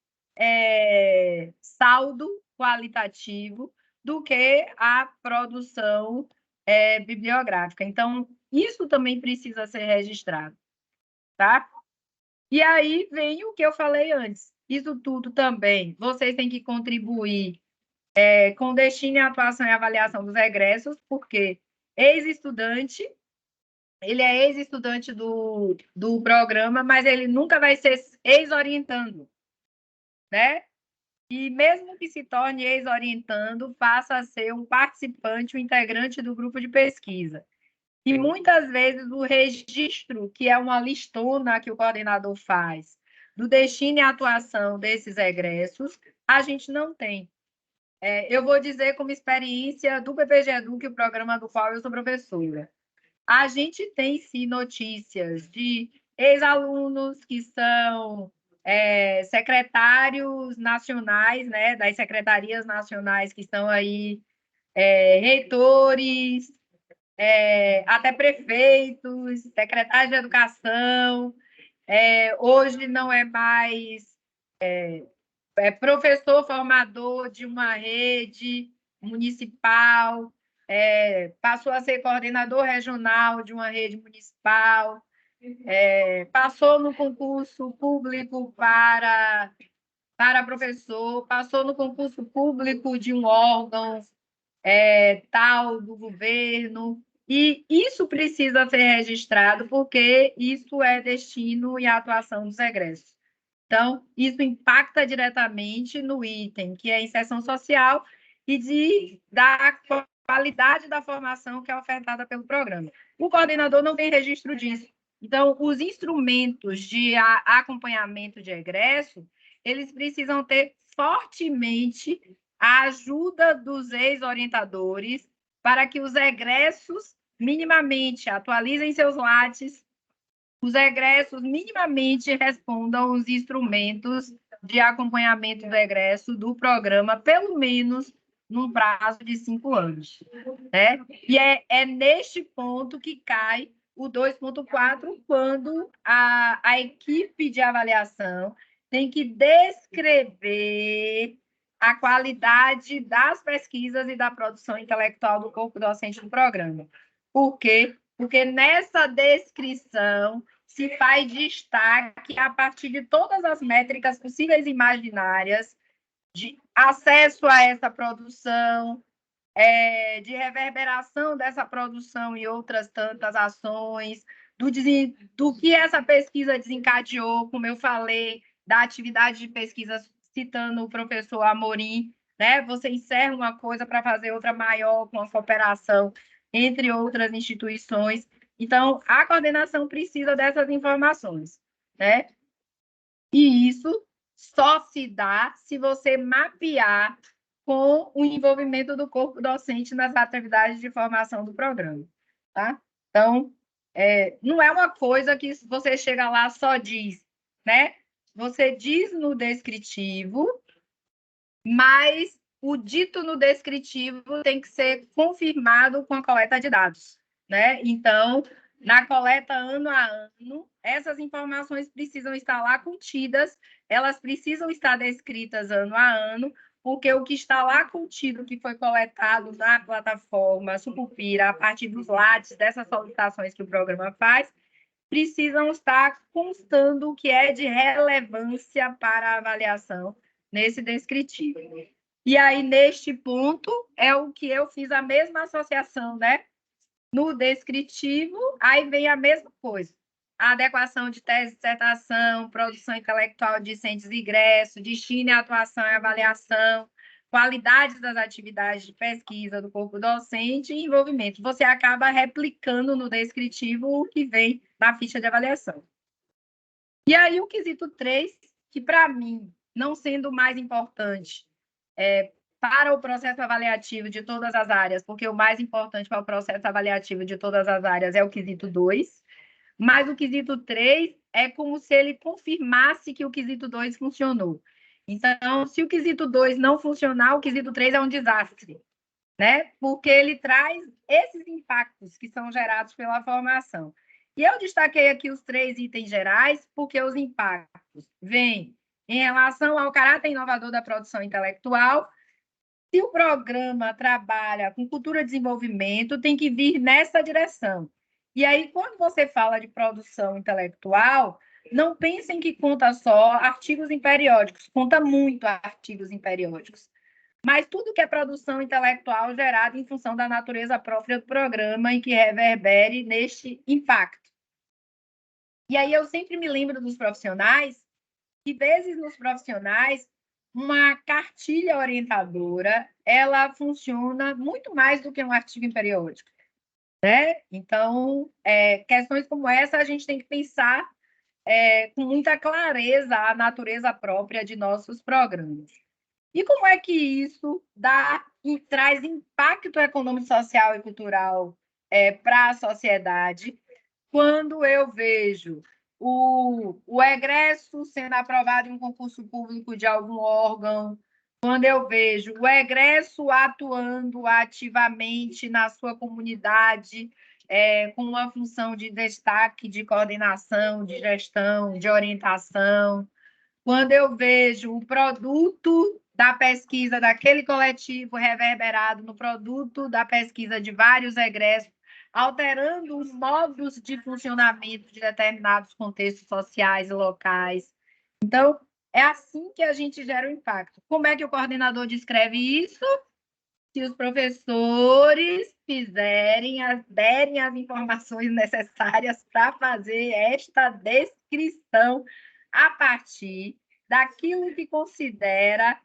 saldo qualitativo do que a produção bibliográfica. Então, isso também precisa ser registrado, tá? E aí vem o que eu falei antes. Isso tudo também, vocês têm que contribuir com destino e atuação e avaliação dos egressos, porque ex-estudante, ele é ex-estudante do programa, mas ele nunca vai ser ex-orientando, né? E mesmo que se torne ex-orientando, passa a ser um participante, um integrante do grupo de pesquisa. E muitas vezes o registro, que é uma listona que o coordenador faz, do destino e atuação desses egressos, a gente não tem. Eu vou dizer como experiência do PPG Edu, que é o programa do qual eu sou professora. A gente tem, sim, notícias de ex-alunos que são secretários nacionais, né, das secretarias nacionais que estão aí, reitores, até prefeitos, secretários de educação, hoje não é mais professor formador de uma rede municipal, passou a ser coordenador regional de uma rede municipal, passou no concurso público para professor, passou no concurso público de um órgão tal do governo, e isso precisa ser registrado, porque isso é destino e atuação dos egressos. Então, isso impacta diretamente no item, que é a inserção social, e da qualidade da formação que é ofertada pelo programa. O coordenador não tem registro disso. Então, os instrumentos de acompanhamento de egresso, eles precisam ter fortemente a ajuda dos ex-orientadores para que os egressos minimamente atualizem seus lates, os egressos minimamente respondam os instrumentos de acompanhamento do egresso do programa, pelo menos num prazo de 5 anos. Né? E é neste ponto que cai o 2.4, quando a equipe de avaliação tem que descrever a qualidade das pesquisas e da produção intelectual do corpo docente do programa. Por quê? Porque nessa descrição se faz destaque a partir de todas as métricas possíveis e imaginárias de acesso a essa produção, de reverberação dessa produção e outras tantas ações, do que essa pesquisa desencadeou, como eu falei, da atividade de pesquisa, citando o professor Amorim, né? Você encerra uma coisa para fazer outra maior, com a cooperação entre outras instituições. Então, a coordenação precisa dessas informações, né? E isso só se dá se você mapear com o envolvimento do corpo docente nas atividades de formação do programa, tá? Então, não é uma coisa que você chega lá só diz, né? Você diz no descritivo, mas o dito no descritivo tem que ser confirmado com a coleta de dados, né? Então, na coleta ano a ano, essas informações precisam estar lá contidas, elas precisam estar descritas ano a ano, porque o que está lá contido, que foi coletado na plataforma Sucupira, a partir dos lattes dessas solicitações que o programa faz, precisam estar constando o que é de relevância para a avaliação nesse descritivo. E aí, neste ponto, é o que eu fiz a mesma associação, né? No descritivo, aí vem a mesma coisa. A adequação de tese, dissertação, produção intelectual de discentes e ingresso, destino e atuação e avaliação, qualidades das atividades de pesquisa do corpo docente e envolvimento. Você acaba replicando no descritivo o que vem na ficha de avaliação. E aí, o quesito 3, que para mim, não sendo mais importante para o processo avaliativo de todas as áreas, porque o mais importante para o processo avaliativo de todas as áreas é o quesito 2, mas o quesito 3 é como se ele confirmasse que o quesito 2 funcionou. Então, se o quesito 2 não funcionar, o quesito 3 é um desastre, né? Porque ele traz esses impactos que são gerados pela formação. E eu destaquei aqui os 3 itens gerais, porque os impactos vêm em relação ao caráter inovador da produção intelectual. Se o programa trabalha com cultura de desenvolvimento, tem que vir nessa direção. E aí, quando você fala de produção intelectual, não pensem que conta só artigos em periódicos, conta muito artigos em periódicos. Mas tudo que é produção intelectual gerada em função da natureza própria do programa e que reverbere neste impacto. E aí eu sempre me lembro dos profissionais, que vezes nos profissionais, uma cartilha orientadora, ela funciona muito mais do que um artigo em periódico, né? Então, questões como essa, a gente tem que pensar com muita clareza a natureza própria de nossos programas. E como é que isso traz impacto econômico, social e cultural para a sociedade, quando eu vejo o egresso sendo aprovado em um concurso público de algum órgão, quando eu vejo o egresso atuando ativamente na sua comunidade, com uma função de destaque, de coordenação, de gestão, de orientação, quando eu vejo o produto da pesquisa daquele coletivo reverberado no produto da pesquisa de vários egressos, alterando os modos de funcionamento de determinados contextos sociais e locais. Então, é assim que a gente gera o impacto. Como é que o coordenador descreve isso? Se os professores derem as informações necessárias para fazer esta descrição a partir daquilo que considera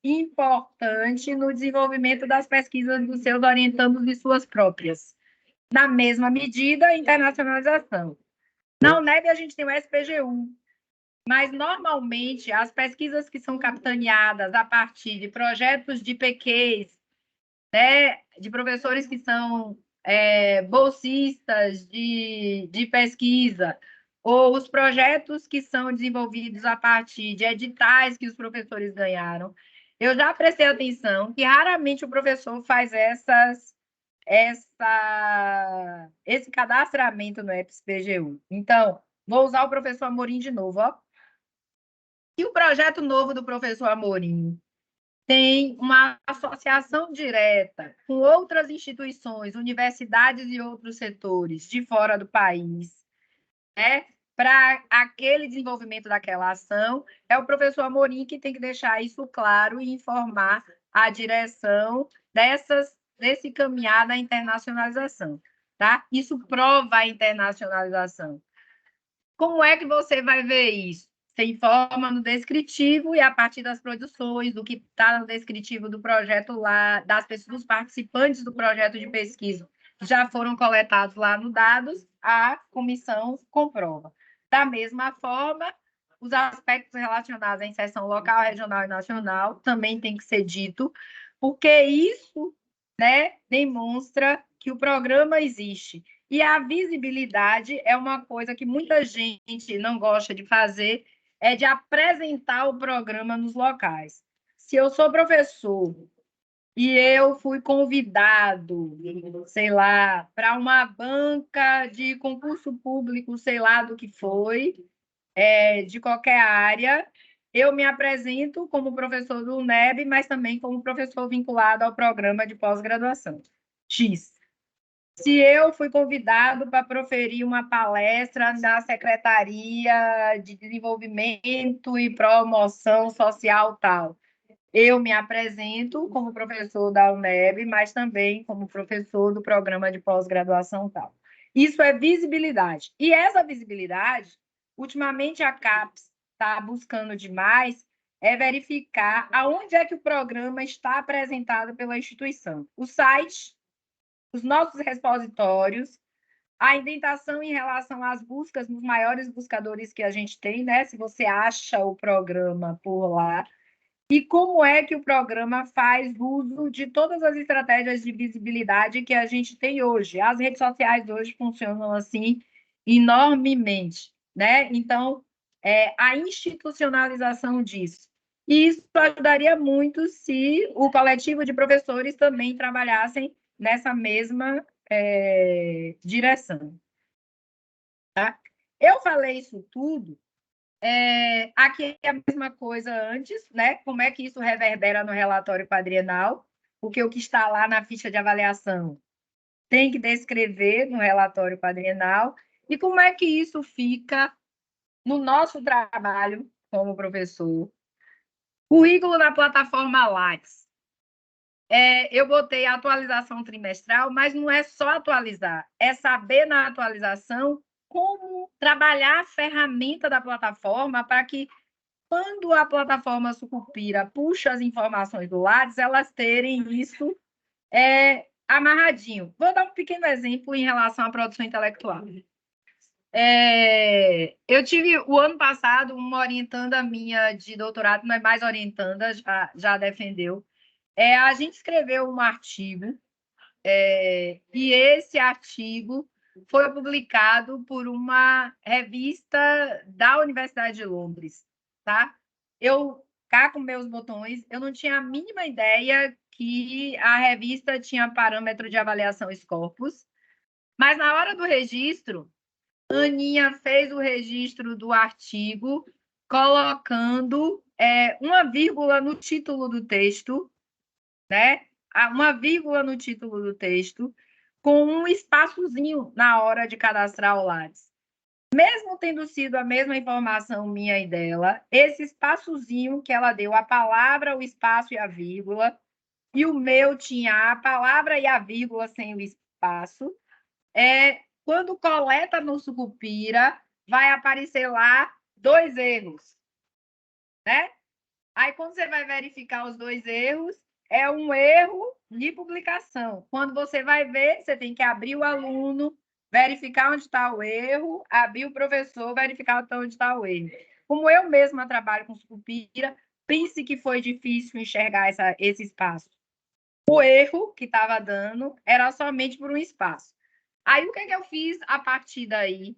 importante no desenvolvimento das pesquisas dos seus orientandos e suas próprias. Na mesma medida, a internacionalização. Na UNEB, a gente tem o SPGU, mas, normalmente, as pesquisas que são capitaneadas a partir de projetos de PQs, né, de professores que são bolsistas de pesquisa, ou os projetos que são desenvolvidos a partir de editais que os professores ganharam, eu já prestei atenção que raramente o professor faz esse cadastramento no EPS-PGU. Então, vou usar o professor Amorim de novo. Ó. E o projeto novo do professor Amorim tem uma associação direta com outras instituições, universidades e outros setores de fora do país, né? Para aquele desenvolvimento daquela ação, é o professor Amorim que tem que deixar isso claro e informar a direção desse caminhar da internacionalização. Tá? Isso prova a internacionalização. Como é que você vai ver isso? Você informa no descritivo e a partir das produções, do que está no descritivo do projeto lá, das pessoas, dos participantes do projeto de pesquisa, que já foram coletados lá no dados, a comissão comprova. Da mesma forma, os aspectos relacionados à inserção local, regional e nacional também tem que ser dito, porque isso, né, demonstra que o programa existe. E a visibilidade é uma coisa que muita gente não gosta de fazer, é de apresentar o programa nos locais. se eu sou professor e eu fui convidado, sei lá, para uma banca de concurso público, sei lá do que foi, de qualquer área, eu me apresento como professor do UNEB, mas também como professor vinculado ao programa de pós-graduação. X. Se eu fui convidado para proferir uma palestra na Secretaria de Desenvolvimento e Promoção Social tal, eu me apresento como professor da UNEB, mas também como professor do programa de pós-graduação tal. Isso é visibilidade. E essa visibilidade, ultimamente a CAPES está buscando demais, é verificar aonde é que o programa está apresentado pela instituição. O site, os nossos repositórios, a indentação em relação às buscas nos maiores buscadores que a gente tem, né? Se você acha o programa por lá, e como é que o programa faz uso de todas as estratégias de visibilidade que a gente tem hoje. As redes sociais hoje funcionam assim enormemente, né? Então, a institucionalização disso. E isso ajudaria muito se o coletivo de professores também trabalhassem nessa mesma direção. Tá? Eu falei isso tudo. Aqui é a mesma coisa antes, né? Como é que isso reverbera no relatório quadrienal? Porque o que está lá na ficha de avaliação tem que descrever no relatório quadrienal. E como é que isso fica no nosso trabalho como professor? Currículo na plataforma Lattes. Eu botei a atualização trimestral, mas não é só atualizar, é saber na atualização como trabalhar a ferramenta da plataforma para que, quando a plataforma Sucupira puxa as informações do Lattes, elas terem isso amarradinho. Vou dar um pequeno exemplo em relação à produção intelectual. Eu tive, o ano passado, uma orientanda minha de doutorado, não é mais orientanda, já defendeu. A gente escreveu um artigo, e esse artigo foi publicado por uma revista da Universidade de Londres, tá? Eu, cá com meus botões, eu não tinha a mínima ideia que a revista tinha parâmetro de avaliação Scopus, mas na hora do registro, Aninha fez o registro do artigo, colocando uma vírgula no título do texto, né? Uma vírgula no título do texto, com um espaçozinho na hora de cadastrar o Lattes. Mesmo tendo sido a mesma informação minha e dela, esse espaçozinho que ela deu, a palavra, o espaço e a vírgula, e o meu tinha a palavra e a vírgula sem o espaço, quando coleta no Sucupira, vai aparecer lá 2 erros, né? Aí, quando você vai verificar os 2 erros, é um erro de publicação. Quando você vai ver, você tem que abrir o aluno, verificar onde está o erro, abrir o professor, verificar onde está o erro. Como eu mesma trabalho com Sucupira, pense que foi difícil enxergar esse espaço. O erro que estava dando era somente por um espaço. Aí, o que eu fiz a partir daí?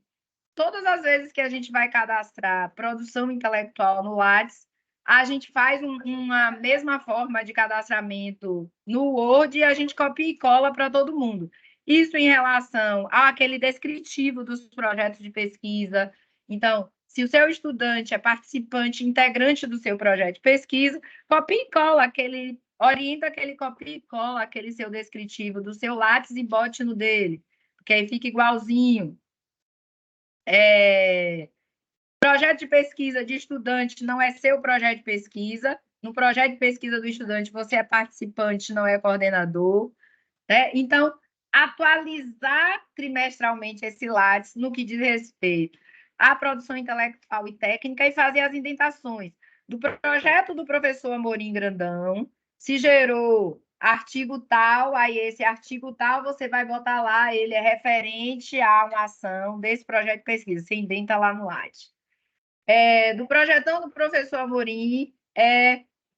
Todas as vezes que a gente vai cadastrar produção intelectual no Lattes, a gente faz uma mesma forma de cadastramento no Word e a gente copia e cola para todo mundo. Isso em relação àquele descritivo dos projetos de pesquisa. Então, se o seu estudante é participante, integrante do seu projeto de pesquisa, copia e cola orienta aquele copia e cola aquele seu descritivo do seu Lattes e bote no dele, porque aí fica igualzinho. Projeto de pesquisa de estudante não é seu projeto de pesquisa. No projeto de pesquisa do estudante, você é participante, não é coordenador. Né? Então, atualizar trimestralmente esse Lattes no que diz respeito à produção intelectual e técnica e fazer as indentações do projeto do professor Amorim Grandão. Se gerou artigo tal, aí esse artigo tal, você vai botar lá, ele é referente a uma ação desse projeto de pesquisa, você indenta lá no Lattes. Do projetão do professor Amorim,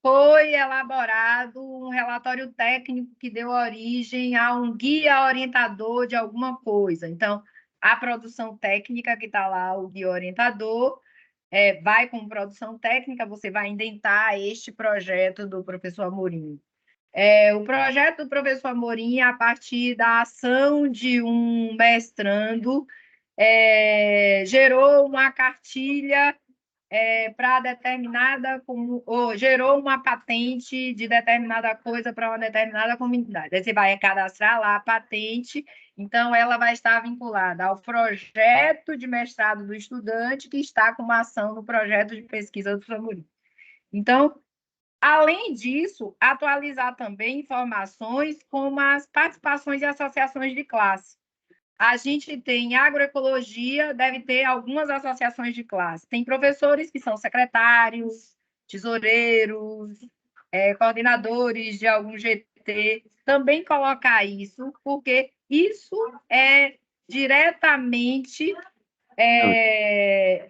foi elaborado um relatório técnico que deu origem a um guia orientador de alguma coisa. Então, a produção técnica que está lá, o guia orientador, vai com produção técnica, você vai indentar este projeto do professor Amorim. O projeto do professor Amorim, a partir da ação de um mestrando, gerou uma cartilha para determinada, ou gerou uma patente de determinada coisa para uma determinada comunidade. Aí você vai cadastrar lá a patente, então ela vai estar vinculada ao projeto de mestrado do estudante que está com uma ação no projeto de pesquisa do Amorim. Então, além disso, atualizar também informações como as participações e associações de classe. A gente tem agroecologia, deve ter algumas associações de classe. Tem professores que são secretários, tesoureiros, coordenadores de algum GT. Também colocar isso, porque isso é diretamente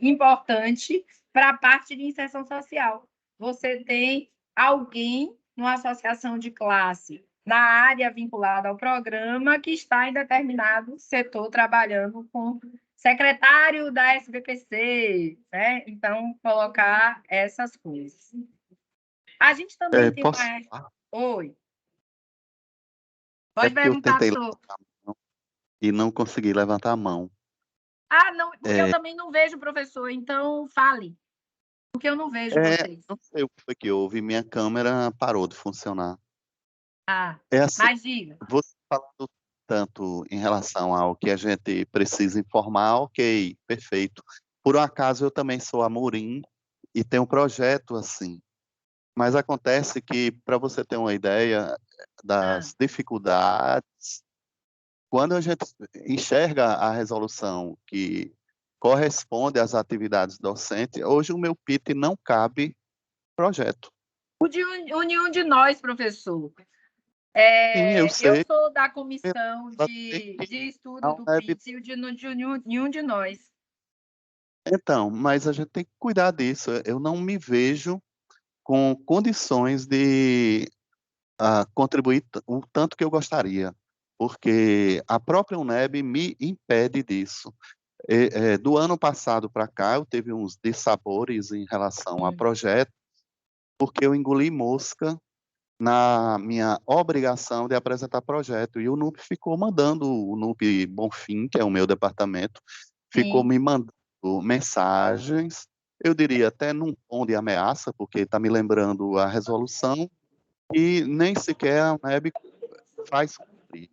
importante para a parte de inserção social. Você tem alguém numa associação de classe na área vinculada ao programa que está em determinado setor trabalhando com secretário da SBPC, né? Então, colocar essas coisas. A gente também tem Posso uma... falar? Oi. É Pode porque eu perguntar, tentei Sô. levantar a mão e não consegui levantar a mão. Não, porque eu também não vejo, professor, então fale. Porque eu não vejo vocês. Não sei o que foi que houve, minha câmera parou de funcionar. Assim, Mas diga. você falando tanto em relação ao que a gente precisa informar, ok, perfeito. Por um acaso, eu também sou amorim e tenho um projeto assim. Mas acontece que, para você ter uma ideia das dificuldades, quando a gente enxerga a resolução que corresponde às atividades docentes, hoje o meu PIT não cabe projeto. O nenhum de nós, professor. Sim, eu Eu sei. sou da comissão de estudo do PIT e o de nenhum de nós. Então, mas a gente tem que cuidar disso. Eu não me vejo com condições de contribuir o tanto que eu gostaria, porque a própria UNEB me impede disso. Do ano passado para cá, eu teve uns dissabores em relação a projeto, porque eu engoli mosca na minha obrigação de apresentar projeto, e o NUP ficou mandando, o NUP Bonfim, que é o meu departamento, ficou me mandando mensagens, eu diria até num tom de ameaça, porque está me lembrando a resolução, e nem sequer a UNEB faz cumprir,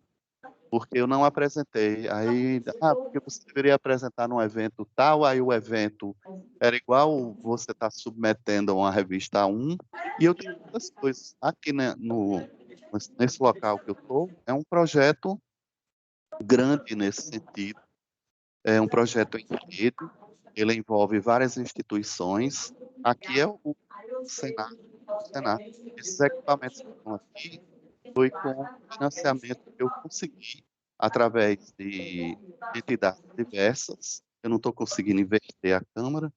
porque eu não apresentei. Aí, porque você deveria apresentar num evento tal, aí o evento era igual você está submetendo a uma revista A1, e eu tenho muitas coisas. Aqui, né, nesse local que eu estou, é um projeto grande nesse sentido, é um projeto em rede, ele envolve várias instituições. Aqui é o Senado. Esses equipamentos que estão aqui foi com financiamento que eu consegui através de entidades diversas. Eu não estou conseguindo inverter a câmera,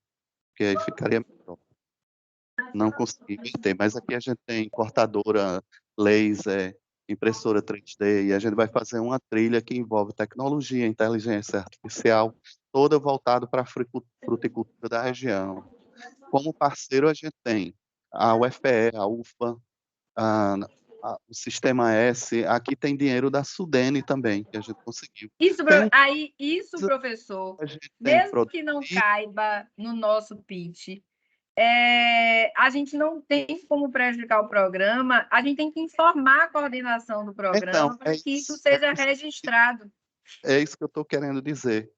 porque aí ficaria melhor. Não consegui inverter, mas aqui a gente tem cortadora laser, impressora 3D, e a gente vai fazer uma trilha que envolve tecnologia, inteligência artificial, toda voltada para a fruticultura da região. Como parceiro, a gente tem a UFPE, a UFA, o Sistema S. Aqui tem dinheiro da Sudene também, que a gente conseguiu. Isso, professor, A gente tem mesmo que não caiba no nosso pitch, a gente não tem como prejudicar o programa, a gente tem que informar a coordenação do programa para que isso seja registrado. É isso que eu estou querendo dizer.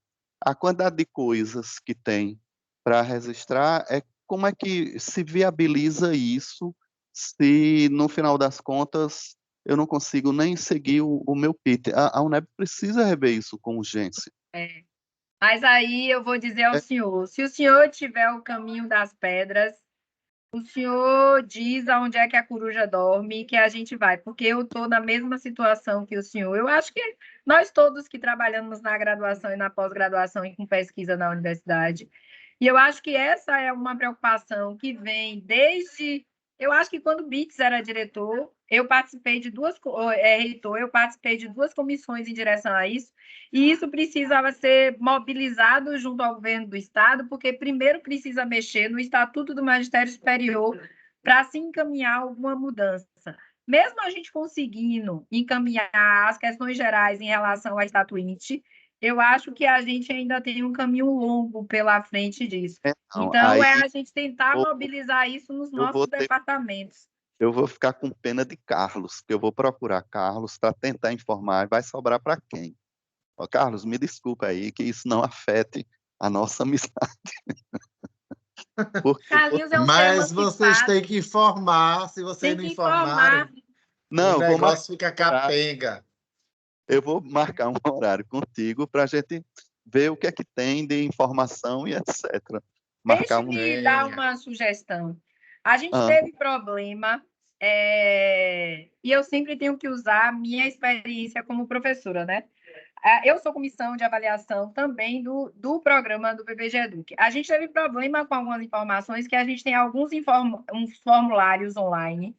A quantidade de coisas que tem para registrar, como é que se viabiliza isso se, no final das contas, eu não consigo nem seguir o meu PIT? A UNEB precisa rever isso com urgência. Mas aí eu vou dizer ao senhor, se o senhor tiver o caminho das pedras, o senhor diz aonde é que a coruja dorme, que a gente vai, porque eu estou na mesma situação que o senhor. Eu acho que nós todos que trabalhamos na graduação e na pós-graduação e com pesquisa na universidade, e eu acho que essa é uma preocupação que vem desde... Eu acho que quando o Bitz era diretor, eu participei de reitor, eu participei de 2 comissões em direção a isso, e isso precisava ser mobilizado junto ao governo do Estado, porque primeiro precisa mexer no Estatuto do Magistério Superior para se encaminhar alguma mudança. Mesmo a gente conseguindo encaminhar as questões gerais em relação ao Estatuinte, eu acho que a gente ainda tem um caminho longo pela frente disso. Então, a gente tentar mobilizar isso nos nossos departamentos. Eu vou ficar com pena de Carlos, que eu vou procurar Carlos para tentar informar. Vai sobrar para quem? Ó, Carlos, me desculpa aí, que isso não afete a nossa amizade. Carlinhos é um Mas ser vocês emancipado. têm que informar. Se vocês não informarem, não, o negócio fica capenga. Eu vou marcar um horário contigo para a gente ver o que é que tem de informação e etc. Deixe-me dar uma sugestão. A gente teve problema, e eu sempre tenho que usar a minha experiência como professora, né? Eu sou comissão de avaliação também do programa do PPG Eduque. A gente teve problema com algumas informações, que a gente tem alguns uns formulários online,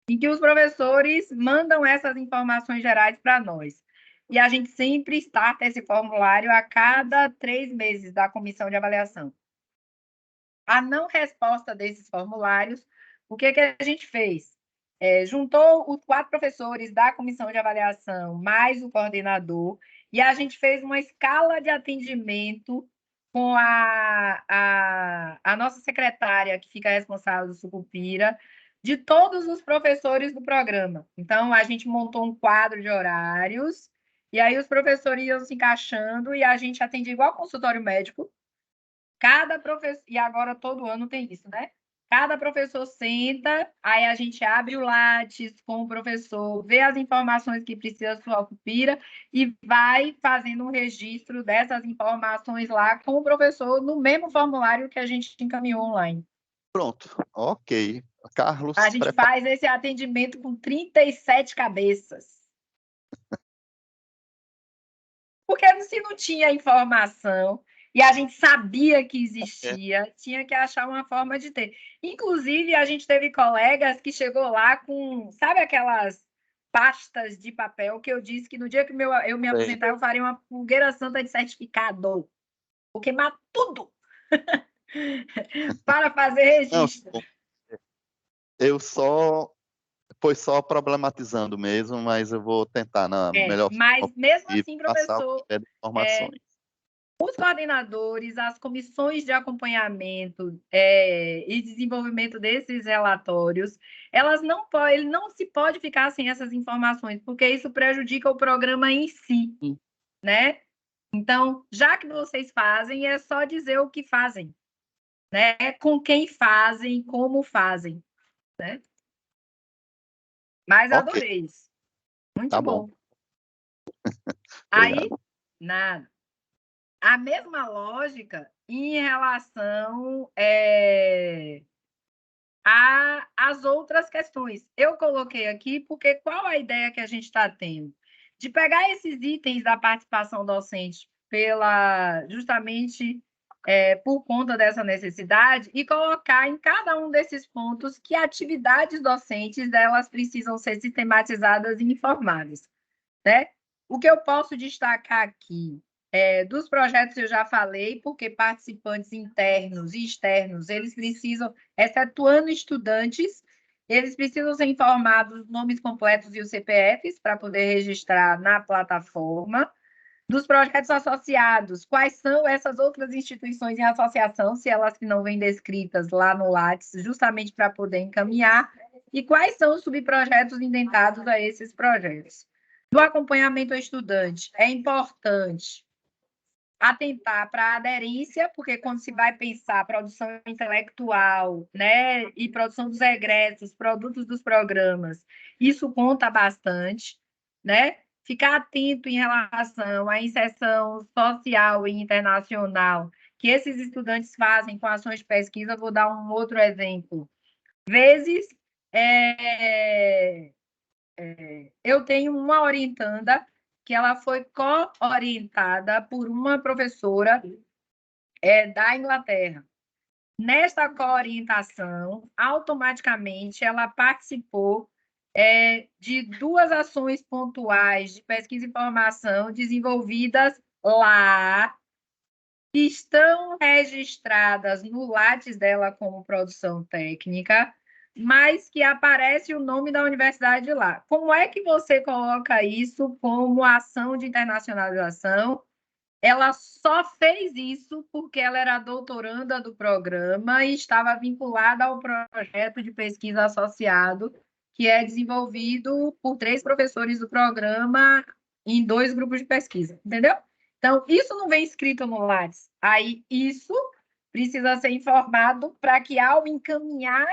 em que os professores mandam essas informações gerais para nós. E a gente sempre starta esse formulário a cada 3 meses da comissão de avaliação. A não resposta desses formulários, o que a gente fez? Juntou os 4 professores da comissão de avaliação, mais o coordenador, e a gente fez uma escala de atendimento com a nossa secretária, que fica responsável do Sucupira, de todos os professores do programa. Então, a gente montou um quadro de horários, e aí os professores iam se encaixando, e a gente atendia igual consultório médico. Cada professor, e agora todo ano tem isso, né? Cada professor senta, aí a gente abre o Lattes com o professor, vê as informações que precisa da sua Sucupira e vai fazendo um registro dessas informações lá com o professor no mesmo formulário que a gente encaminhou online. Pronto, ok. Carlos, a gente faz esse atendimento com 37 cabeças. Porque se não tinha informação e a gente sabia que existia, tinha que achar uma forma de ter. Inclusive, a gente teve colegas que chegou lá com, sabe aquelas pastas de papel que eu disse que no dia que eu me aposentar, eu faria uma fogueira santa de certificado. Vou queimar tudo para fazer registro. Não, foi só problematizando mesmo, mas eu vou tentar na melhor forma. Mas mesmo assim, professor, informações. Os coordenadores, as comissões de acompanhamento e desenvolvimento desses relatórios, ele não se pode ficar sem essas informações, porque isso prejudica o programa em si, né? Então, já que vocês fazem, é só dizer o que fazem, né? Com quem fazem, como fazem, né? Mas adorei isso. Muito bom. Aí, nada. A mesma lógica em relação às outras questões. Eu coloquei aqui porque qual a ideia que a gente está tendo? De pegar esses itens da participação docente justamente por conta dessa necessidade e colocar em cada um desses pontos que atividades docentes delas precisam ser sistematizadas e informadas, né? O que eu posso destacar aqui dos projetos eu já falei, porque participantes internos e externos, eles precisam, excetuando estudantes, eles precisam ser informados os nomes completos e os CPFs para poder registrar na plataforma. Dos projetos associados, quais são essas outras instituições em associação, se elas não vêm descritas lá no Lattes, justamente para poder encaminhar, e quais são os subprojetos indentados a esses projetos. Do acompanhamento ao estudante, é importante atentar para a aderência, porque quando se vai pensar produção intelectual, né, e produção dos egressos, produtos dos programas, isso conta bastante, né? Ficar atento em relação à inserção social e internacional que esses estudantes fazem com ações de pesquisa. Vou dar um outro exemplo. Vezes, eu tenho uma orientanda que ela foi co-orientada por uma professora da Inglaterra. Nesta co-orientação, automaticamente, ela participou de 2 ações pontuais de pesquisa e formação desenvolvidas lá, que estão registradas no Lattes dela como produção técnica, mas que aparece o nome da universidade lá. Como é que você coloca isso como ação de internacionalização? Ela só fez isso porque ela era doutoranda do programa e estava vinculada ao projeto de pesquisa associado, que é desenvolvido por 3 professores do programa em 2 grupos de pesquisa, entendeu? Então, isso não vem escrito no Lattes. Aí, isso precisa ser informado para que, ao encaminhar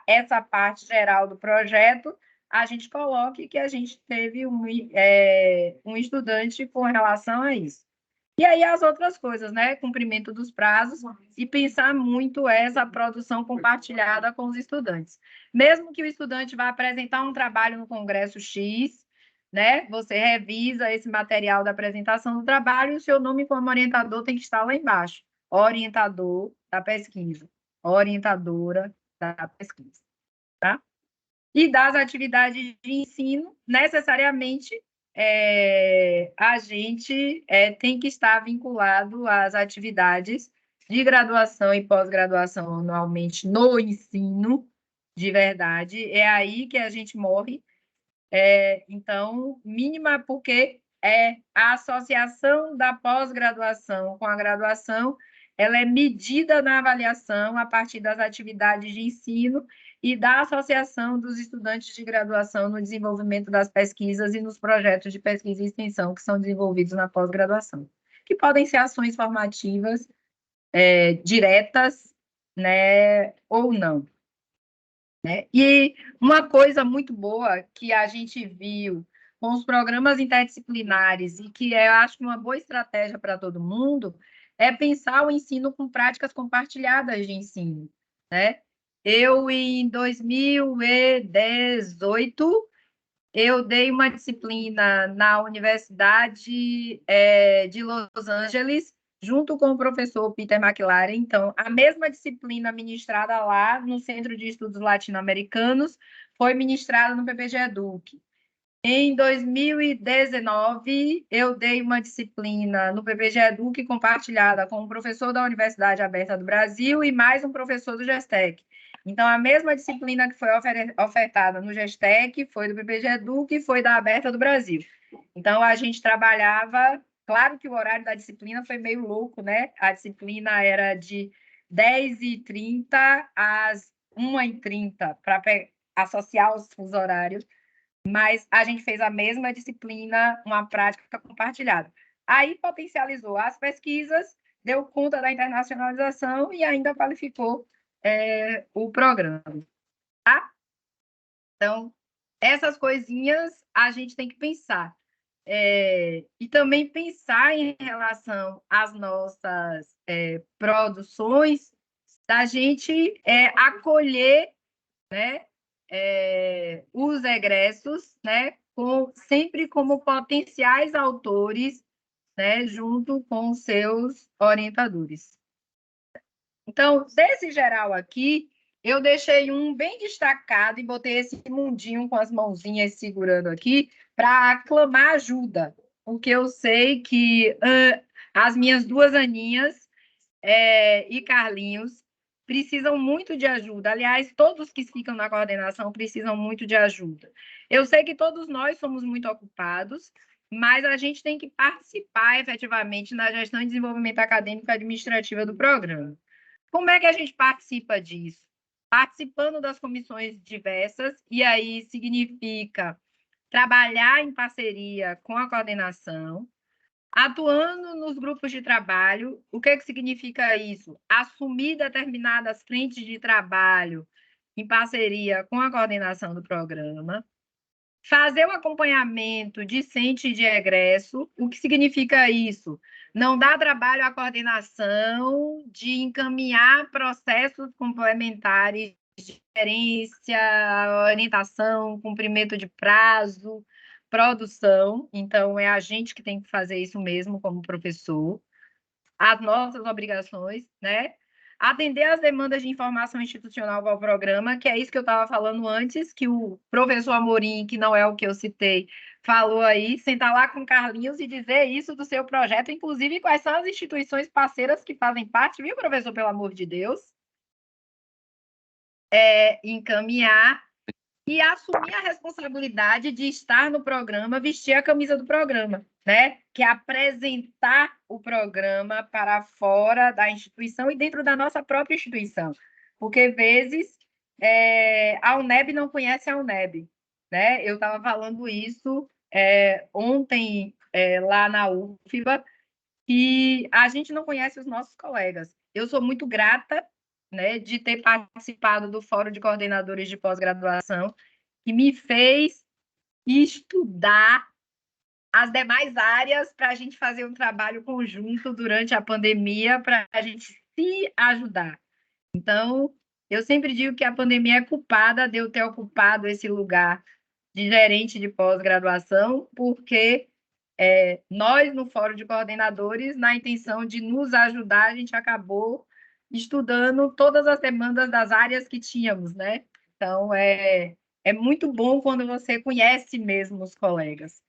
essa parte geral do projeto, a gente coloque que a gente teve um estudante com relação a isso. E aí as outras coisas, né? Cumprimento dos prazos e pensar muito essa produção compartilhada com os estudantes. Mesmo que o estudante vá apresentar um trabalho no Congresso X, né? Você revisa esse material da apresentação do trabalho e o seu nome como orientador tem que estar lá embaixo. Orientador da pesquisa, orientadora da pesquisa, tá? E das atividades de ensino, necessariamente, a gente tem que estar vinculado às atividades de graduação e pós-graduação anualmente no ensino, de verdade. É aí que a gente morre. Então, mínima, porque a associação da pós-graduação com a graduação, ela é medida na avaliação a partir das atividades de ensino e da associação dos estudantes de graduação no desenvolvimento das pesquisas e nos projetos de pesquisa e extensão que são desenvolvidos na pós-graduação, que podem ser ações formativas diretas, né, ou não. Né? E uma coisa muito boa que a gente viu com os programas interdisciplinares e que eu acho uma boa estratégia para todo mundo é pensar o ensino com práticas compartilhadas de ensino, né? Eu, em 2018, eu dei uma disciplina na Universidade de Los Angeles, junto com o professor Peter McLaren. Então, a mesma disciplina ministrada lá no Centro de Estudos Latino-Americanos foi ministrada no PPG Educ. Em 2019, eu dei uma disciplina no PPG Educ compartilhada com um professor da Universidade Aberta do Brasil e mais um professor do GESTEC. Então, a mesma disciplina que foi ofertada no GESTEC foi do PPG Educ e foi da Aberta do Brasil. Então, a gente trabalhava... Claro que o horário da disciplina foi meio louco, né? A disciplina era de 10h30 às 1h30, para associar os horários, mas a gente fez a mesma disciplina, uma prática compartilhada. Aí potencializou as pesquisas, deu conta da internacionalização e ainda qualificou o programa. Tá? Então, essas coisinhas a gente tem que pensar. E também pensar em relação às nossas produções, da gente acolher, né, os egressos, né, sempre como potenciais autores, né, junto com os seus orientadores. Então, desse geral aqui, eu deixei um bem destacado e botei esse mundinho com as mãozinhas segurando aqui para aclamar ajuda, porque eu sei que as minhas 2 Aninhas e Carlinhos precisam muito de ajuda. Aliás, todos que ficam na coordenação precisam muito de ajuda. Eu sei que todos nós somos muito ocupados, mas a gente tem que participar efetivamente na gestão e desenvolvimento acadêmico e administrativa do programa. Como é que a gente participa disso? Participando das comissões diversas, e aí significa trabalhar em parceria com a coordenação, atuando nos grupos de trabalho. O que significa isso? Assumir determinadas frentes de trabalho em parceria com a coordenação do programa, fazer o acompanhamento discente de egresso. O que significa isso? Não dá trabalho à coordenação de encaminhar processos complementares de gerência, orientação, cumprimento de prazo, produção. Então, é a gente que tem que fazer isso mesmo como professor. As nossas obrigações, né? atender às demandas de informação institucional para o programa, que é isso que eu estava falando antes, que o professor Amorim, que não é o que eu citei, falou aí, sentar lá com o Carlinhos e dizer isso do seu projeto, inclusive quais são as instituições parceiras que fazem parte, viu, professor, pelo amor de Deus? Encaminhar e assumir a responsabilidade de estar no programa, vestir a camisa do programa, né? Que é apresentar o programa para fora da instituição e dentro da nossa própria instituição. Porque, às vezes, a UNEB não conhece a UNEB, né? Eu estava falando isso ontem lá na UFBA, e a gente não conhece os nossos colegas. Eu sou muito grata, né, de ter participado do Fórum de Coordenadores de Pós-Graduação, que me fez estudar as demais áreas para a gente fazer um trabalho conjunto durante a pandemia, para a gente se ajudar. Então, eu sempre digo que a pandemia é culpada de eu ter ocupado esse lugar de gerente de pós-graduação, porque nós, no Fórum de Coordenadores, na intenção de nos ajudar, a gente acabou estudando todas as demandas das áreas que tínhamos, né? Então, é muito bom quando você conhece mesmo os colegas,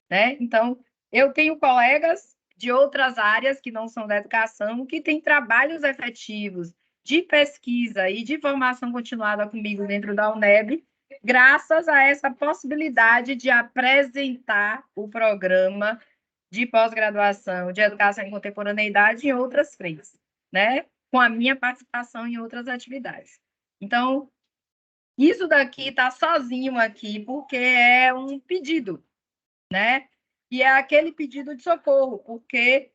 né? Então, eu tenho colegas de outras áreas que não são da educação, que têm trabalhos efetivos de pesquisa e de formação continuada comigo dentro da UNEB, graças a essa possibilidade de apresentar o programa de pós-graduação de educação em contemporaneidade em outras frentes, né? Com a minha participação em outras atividades. Então, isso daqui está sozinho aqui, porque é um pedido, né? E é aquele pedido de socorro, porque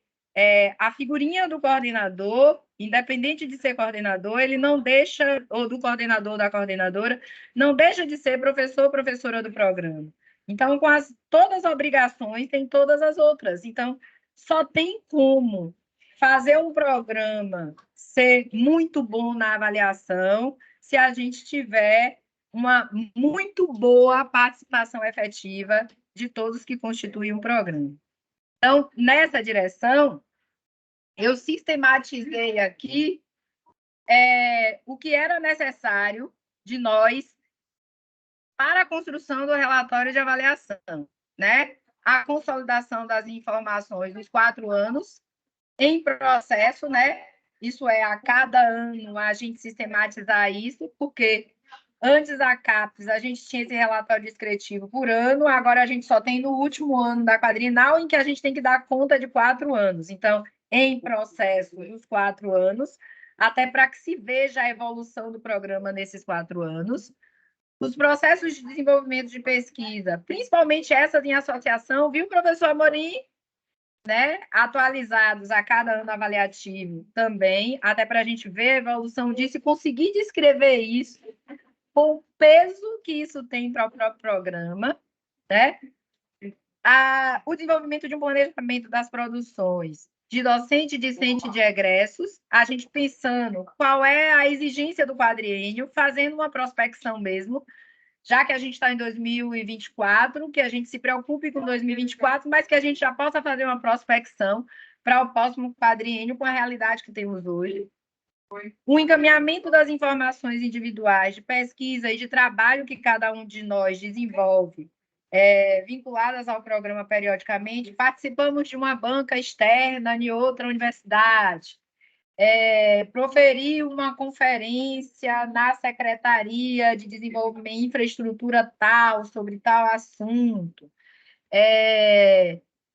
a figurinha do coordenador, independente de ser coordenador, ele não deixa, ou do coordenador ou da coordenadora, não deixa de ser professor ou professora do programa. Então, com todas as obrigações, tem todas as outras. Então, só tem como fazer um programa ser muito bom na avaliação se a gente tiver uma muito boa participação efetiva de todos que constituem um programa. Então, nessa direção, eu sistematizei aqui o que era necessário de nós para a construção do relatório de avaliação, né? A consolidação das informações dos 4 anos em processo, né? Isso é, a cada ano a gente sistematizar isso, porque antes da CAPES, a gente tinha esse relatório descritivo por ano, agora a gente só tem no último ano da quadrinal, em que a gente tem que dar conta de 4 anos. Então, em processo dos 4 anos, até para que se veja a evolução do programa nesses 4 anos. Os processos de desenvolvimento de pesquisa, principalmente essas em associação, viu, professor Amorim? Né? Atualizados a cada ano avaliativo também, até para a gente ver a evolução disso e conseguir descrever isso com o peso que isso tem para o próprio programa, né? O desenvolvimento de um planejamento das produções de docente e discente de egressos, a gente pensando qual é a exigência do quadriênio, fazendo uma prospecção mesmo, já que a gente está em 2024, que a gente se preocupe com 2024, mas que a gente já possa fazer uma prospecção para o próximo quadriênio com a realidade que temos hoje. O encaminhamento das informações individuais de pesquisa e de trabalho que cada um de nós desenvolve, vinculadas ao programa periodicamente. Participamos de uma banca externa em outra universidade. Proferir uma conferência na Secretaria de Desenvolvimento e Infraestrutura tal, sobre tal assunto.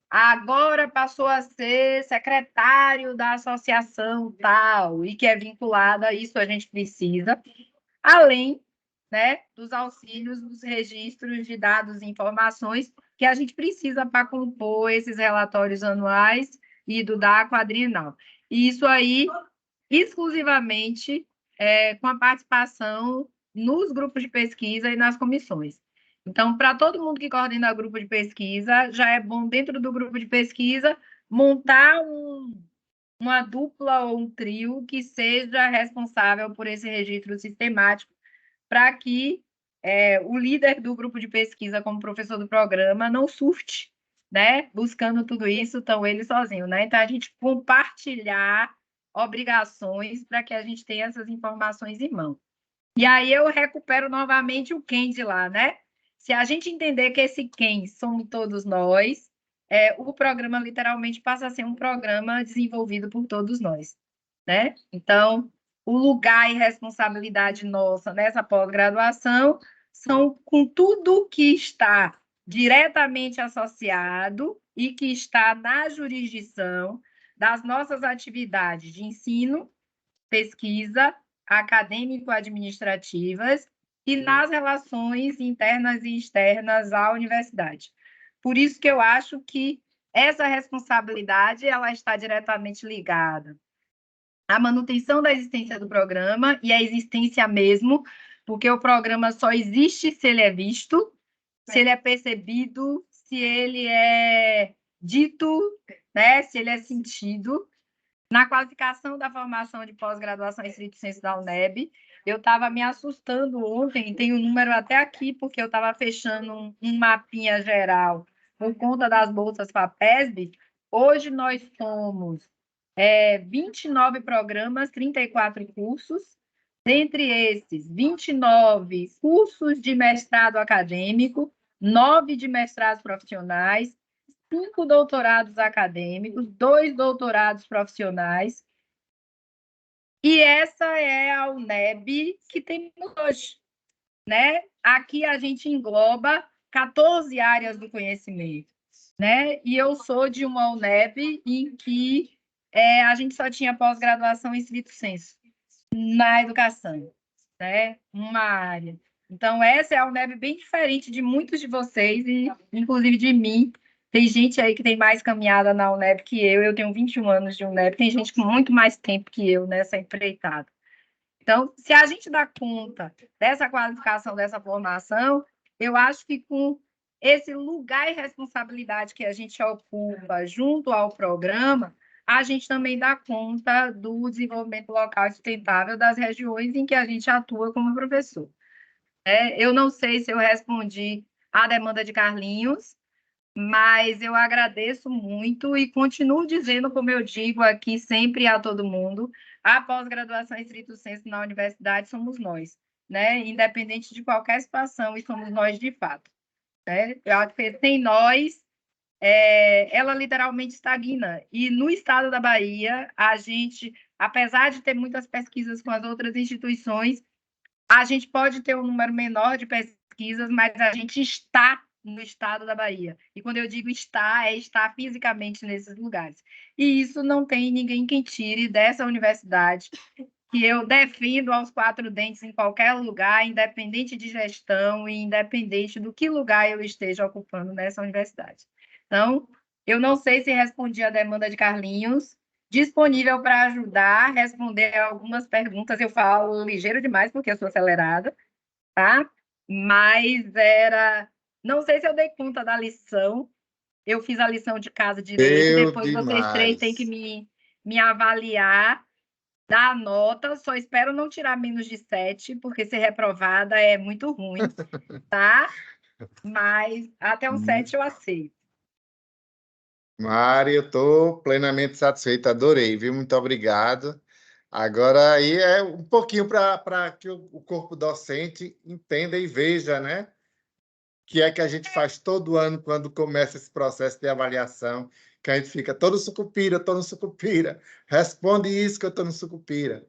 Agora passou a ser secretário da associação tal, e que é vinculado a isso, a gente precisa, além, né, dos auxílios dos registros de dados e informações que a gente precisa para compor esses relatórios anuais e do da quadrienal. E isso aí, exclusivamente, com a participação nos grupos de pesquisa e nas comissões. Então, para todo mundo que coordena grupo de pesquisa, já é bom, dentro do grupo de pesquisa, montar uma dupla ou um trio que seja responsável por esse registro sistemático, para que o líder do grupo de pesquisa, como professor do programa, não surte, né, buscando tudo isso, então ele sozinho, né? Então, a gente compartilhar obrigações para que a gente tenha essas informações em mão. E aí eu recupero novamente o quem de lá, né? Se a gente entender que esse quem somos todos nós, o programa literalmente passa a ser um programa desenvolvido por todos nós, né? Então, o lugar e responsabilidade nossa nessa pós-graduação são com tudo que está diretamente associado e que está na jurisdição das nossas atividades de ensino, pesquisa, acadêmico-administrativas e nas relações internas e externas à universidade. Por isso que eu acho que essa responsabilidade ela está diretamente ligada à manutenção da existência do programa e à existência mesmo, porque o programa só existe se ele é visto, se ele é percebido, se ele é dito, né, se ele é sentido. Na qualificação da formação de pós-graduação em estrito senso da UNEB, eu estava me assustando ontem, tem o número até aqui, porque eu estava fechando um mapinha geral por conta das bolsas FAPESB. Hoje nós somos 29 programas, 34 cursos. Dentre esses, 29 cursos de mestrado acadêmico, 9 de mestrados profissionais, 5 doutorados acadêmicos, 2 doutorados profissionais. E essa é a UNEB que temos hoje, né? Aqui a gente engloba 14 áreas do conhecimento, né? E eu sou de uma UNEB em que a gente só tinha pós-graduação em estrito senso na educação, né? Uma área. Então, essa é a UNEB bem diferente de muitos de vocês, e inclusive de mim. Tem gente aí que tem mais caminhada na UNEB que eu tenho 21 anos de UNEB, tem gente com muito mais tempo que eu nessa empreitada. Então, se a gente dá conta dessa qualificação, dessa formação, eu acho que com esse lugar e responsabilidade que a gente ocupa junto ao programa, a gente também dá conta do desenvolvimento local sustentável das regiões em que a gente atua como professor. Eu não sei se eu respondi à demanda de Carlinhos, mas eu agradeço muito e continuo dizendo, como eu digo aqui sempre a todo mundo, a pós-graduação em estrito senso na universidade somos nós, né? Independente de qualquer situação, e somos nós de fato. Né? Eu acho que sem nós, ela literalmente estagna. E no estado da Bahia, a gente, apesar de ter muitas pesquisas com as outras instituições, a gente pode ter um número menor de pesquisas, mas a gente está no estado da Bahia. E quando eu digo está, é estar fisicamente nesses lugares. E isso não tem ninguém que tire dessa universidade, que eu defendo aos 4 dentes em qualquer lugar, independente de gestão e independente do que lugar eu esteja ocupando nessa universidade. Então, eu não sei se respondi a demanda de Carlinhos, disponível para ajudar, responder algumas perguntas. Eu falo ligeiro demais, porque eu sou acelerada, tá? Mas era... Não sei se eu dei conta da lição. Eu fiz a lição de casa direito, depois vocês 3 têm que me avaliar, dar a nota. Só espero não tirar menos de 7, porque ser reprovada é muito ruim, tá? Mas até um 7 eu aceito. Mari, eu estou plenamente satisfeito, adorei, viu? Muito obrigado. Agora aí é um pouquinho para que o corpo docente entenda e veja, né? O que é que a gente faz todo ano quando começa esse processo de avaliação, que a gente fica todo sucupira, estou no sucupira, responde isso que eu estou no sucupira.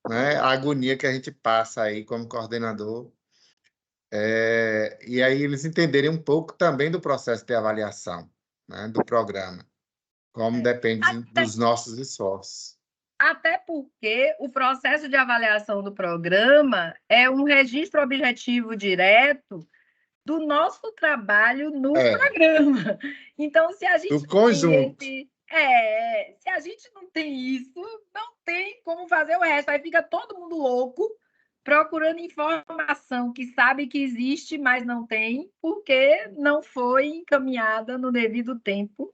Né? A agonia que a gente passa aí como coordenador. E aí eles entenderem um pouco também do processo de avaliação, né? Do programa. Como depende dos nossos esforços. Até porque o processo de avaliação do programa é um registro objetivo direto do nosso trabalho no programa. Então, se a gente do conjunto. se a gente não tem isso, não tem como fazer o resto. Aí fica todo mundo louco, procurando informação que sabe que existe, mas não tem, porque não foi encaminhada no devido tempo,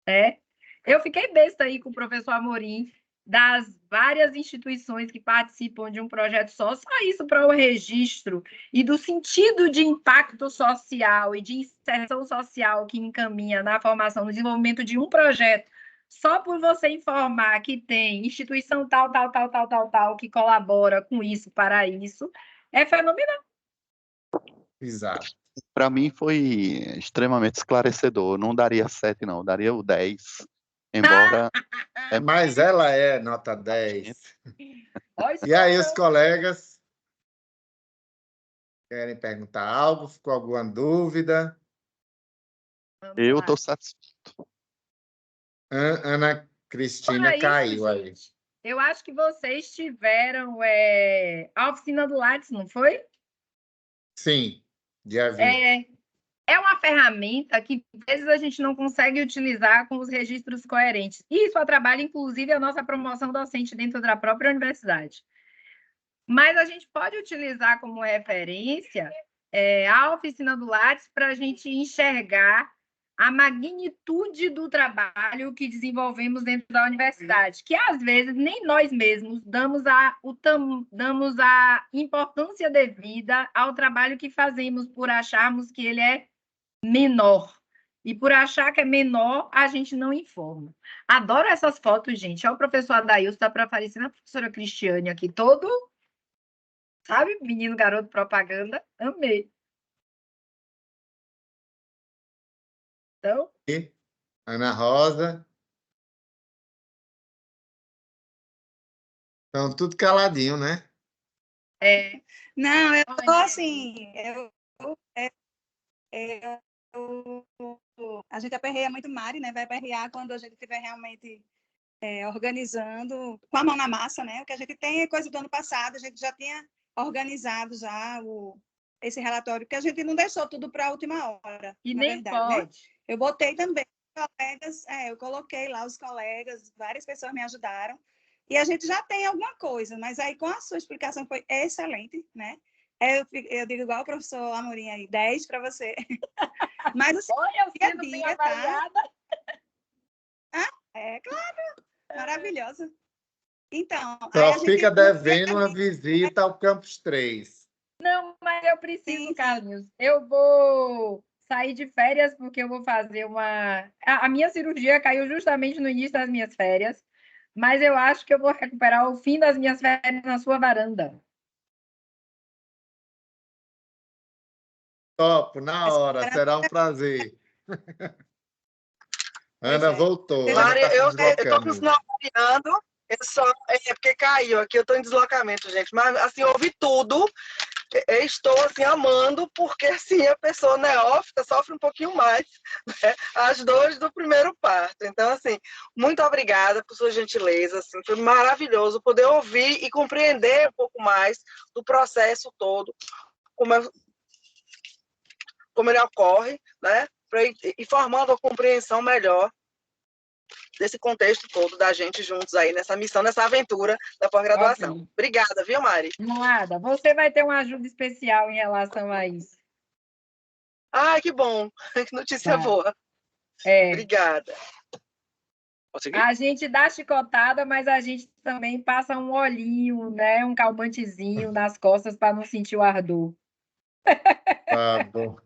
né? Eu fiquei besta aí com o professor Amorim, das várias instituições que participam de um projeto só isso para o registro e do sentido de impacto social e de inserção social que encaminha na formação, no desenvolvimento de um projeto só por você informar que tem instituição tal, tal, tal, tal, tal, tal, que colabora com isso, para isso, é fenomenal. Exato. Para mim foi extremamente esclarecedor. Eu não daria 7, não. Eu daria o 10. Embora Mas ela é nota 10. Olha E aí, os só. colegas querem perguntar algo? Ficou alguma dúvida? Vamos eu lá. estou satisfeito. Ana Cristina Fora isso, caiu aí. gente, eu acho que vocês tiveram a oficina do Lattes, não foi? Sim, dia 20. É uma ferramenta que, às vezes, a gente não consegue utilizar com os registros coerentes. Isso atrapalha, inclusive, a nossa promoção docente dentro da própria universidade. Mas a gente pode utilizar como referência a oficina do Lattes para a gente enxergar a magnitude do trabalho que desenvolvemos dentro da universidade, que às vezes nem nós mesmos damos a importância devida ao trabalho que fazemos por acharmos que ele é menor. E por achar que é menor, a gente não informa. Adoro essas fotos, gente. Olha o professor Adailson, está para aparecer a professora Cristiane aqui, todo, sabe, menino garoto propaganda. Amei. Então, E Ana Rosa. Estão tudo caladinho, né? Não, eu tô assim, a gente aperreia muito Mari, né? Vai aperrear quando a gente estiver realmente organizando, com a mão na massa, né? O que a gente tem é coisa do ano passado, a gente já tinha organizado já esse relatório, porque a gente não deixou tudo para a última hora, e na nem verdade, pode. né? Eu botei também colegas, eu coloquei lá os colegas, várias pessoas me ajudaram, e a gente já tem alguma coisa, mas aí com a sua explicação foi excelente, né? Eu digo igual o professor Amorim aí, 10 para você. Mas assim, Olha, eu dia a sendo bem dia, tá? avaliada. É claro, maravilhosa. Então, aí a Só gente fica no dia devendo a uma dia, visita ao Campus 3. Não, mas eu preciso, sim, Carlinhos. Eu vou sair de férias porque eu vou fazer uma. A minha cirurgia caiu justamente no início das minhas férias, mas eu acho que eu vou recuperar o fim das minhas férias na sua varanda. Topo, na hora, era- será um prazer. pois Ana é. voltou, Seja Ana Mari, está se eu tô deslocando. continuando acompanhando, é porque caiu aqui, eu tô em deslocamento, gente, mas assim, eu ouvi tudo, eu estou assim amando, porque assim, a pessoa neófita sofre um pouquinho mais, né? As dores do primeiro parto. Então, assim, muito obrigada por sua gentileza, assim, foi maravilhoso poder ouvir e compreender um pouco mais do processo todo, como ele ocorre, né? E formando a compreensão melhor desse contexto todo da gente juntos aí nessa missão, nessa aventura da pós-graduação. Ok. Obrigada, viu, Mari? Nada. Você vai ter uma ajuda especial em relação a isso. Ai, que bom. Que notícia Tá. boa. É. Obrigada. Consegui? A gente dá chicotada, mas a gente também passa um olhinho, né? Um calmantezinho nas costas para não sentir o ardor. Tá bom.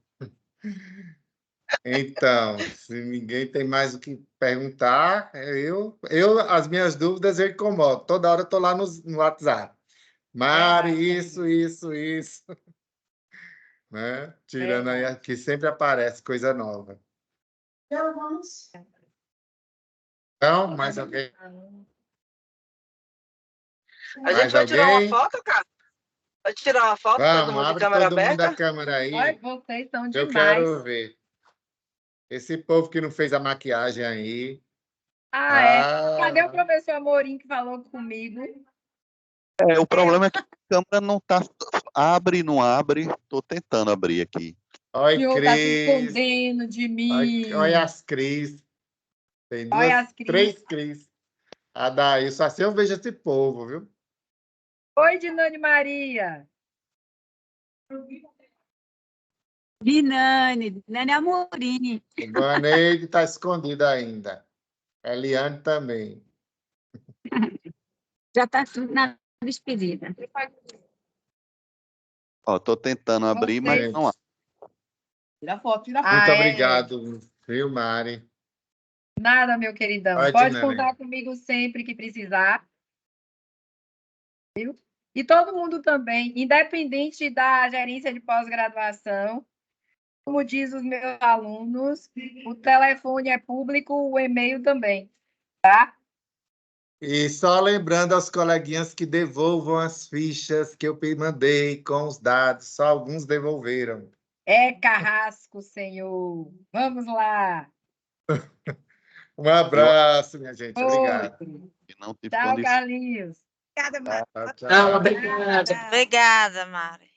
Então, se ninguém tem mais o que perguntar, as minhas dúvidas eu incomodo. Toda hora eu estou lá no WhatsApp. Mari, isso. Né? Tirando aí, aqui sempre aparece coisa nova. Então, vamos. Então, mais alguém? A gente vai tirar uma foto, cara? Vai tirar uma foto, todo Vamos, mundo de abre câmera todo mundo aberta? a câmera Olha, aí. vocês são Eu demais. quero ver. Esse povo que não fez a maquiagem aí. Cadê o professor Amorim que falou comigo? O problema é que a câmera não tá. Abre, não abre. Estou tentando abrir aqui. O Oi, senhor está se Cris. escondendo de mim. Olha as Cris. Tem Olha as Cris. 3 Cris. Adailson, assim eu vejo esse povo, viu? Oi, Dinane Maria. Dinane Amorim. O Vaneide está escondido ainda. Eliane também. Já está tudo na despedida. Estou tentando abrir, mas não abre. Tira foto, tira foto. Muito obrigado, viu, Mari? Nada, meu queridão. Vai, Pode Dinâmica. contar comigo sempre que precisar. Viu? E todo mundo também, independente da gerência de pós-graduação, como diz os meus alunos, o telefone é público, o e-mail também, tá? E só lembrando aos coleguinhas que devolvam as fichas que eu mandei com os dados, só alguns devolveram. É carrasco, senhor. Vamos lá. Um abraço, minha gente. Obrigado. Outro. E não tive Tchau, condição. Carlinhos. Obrigada, Mari. Tchau, tchau. Tchau, obrigada. Tchau. Obrigada, Mari.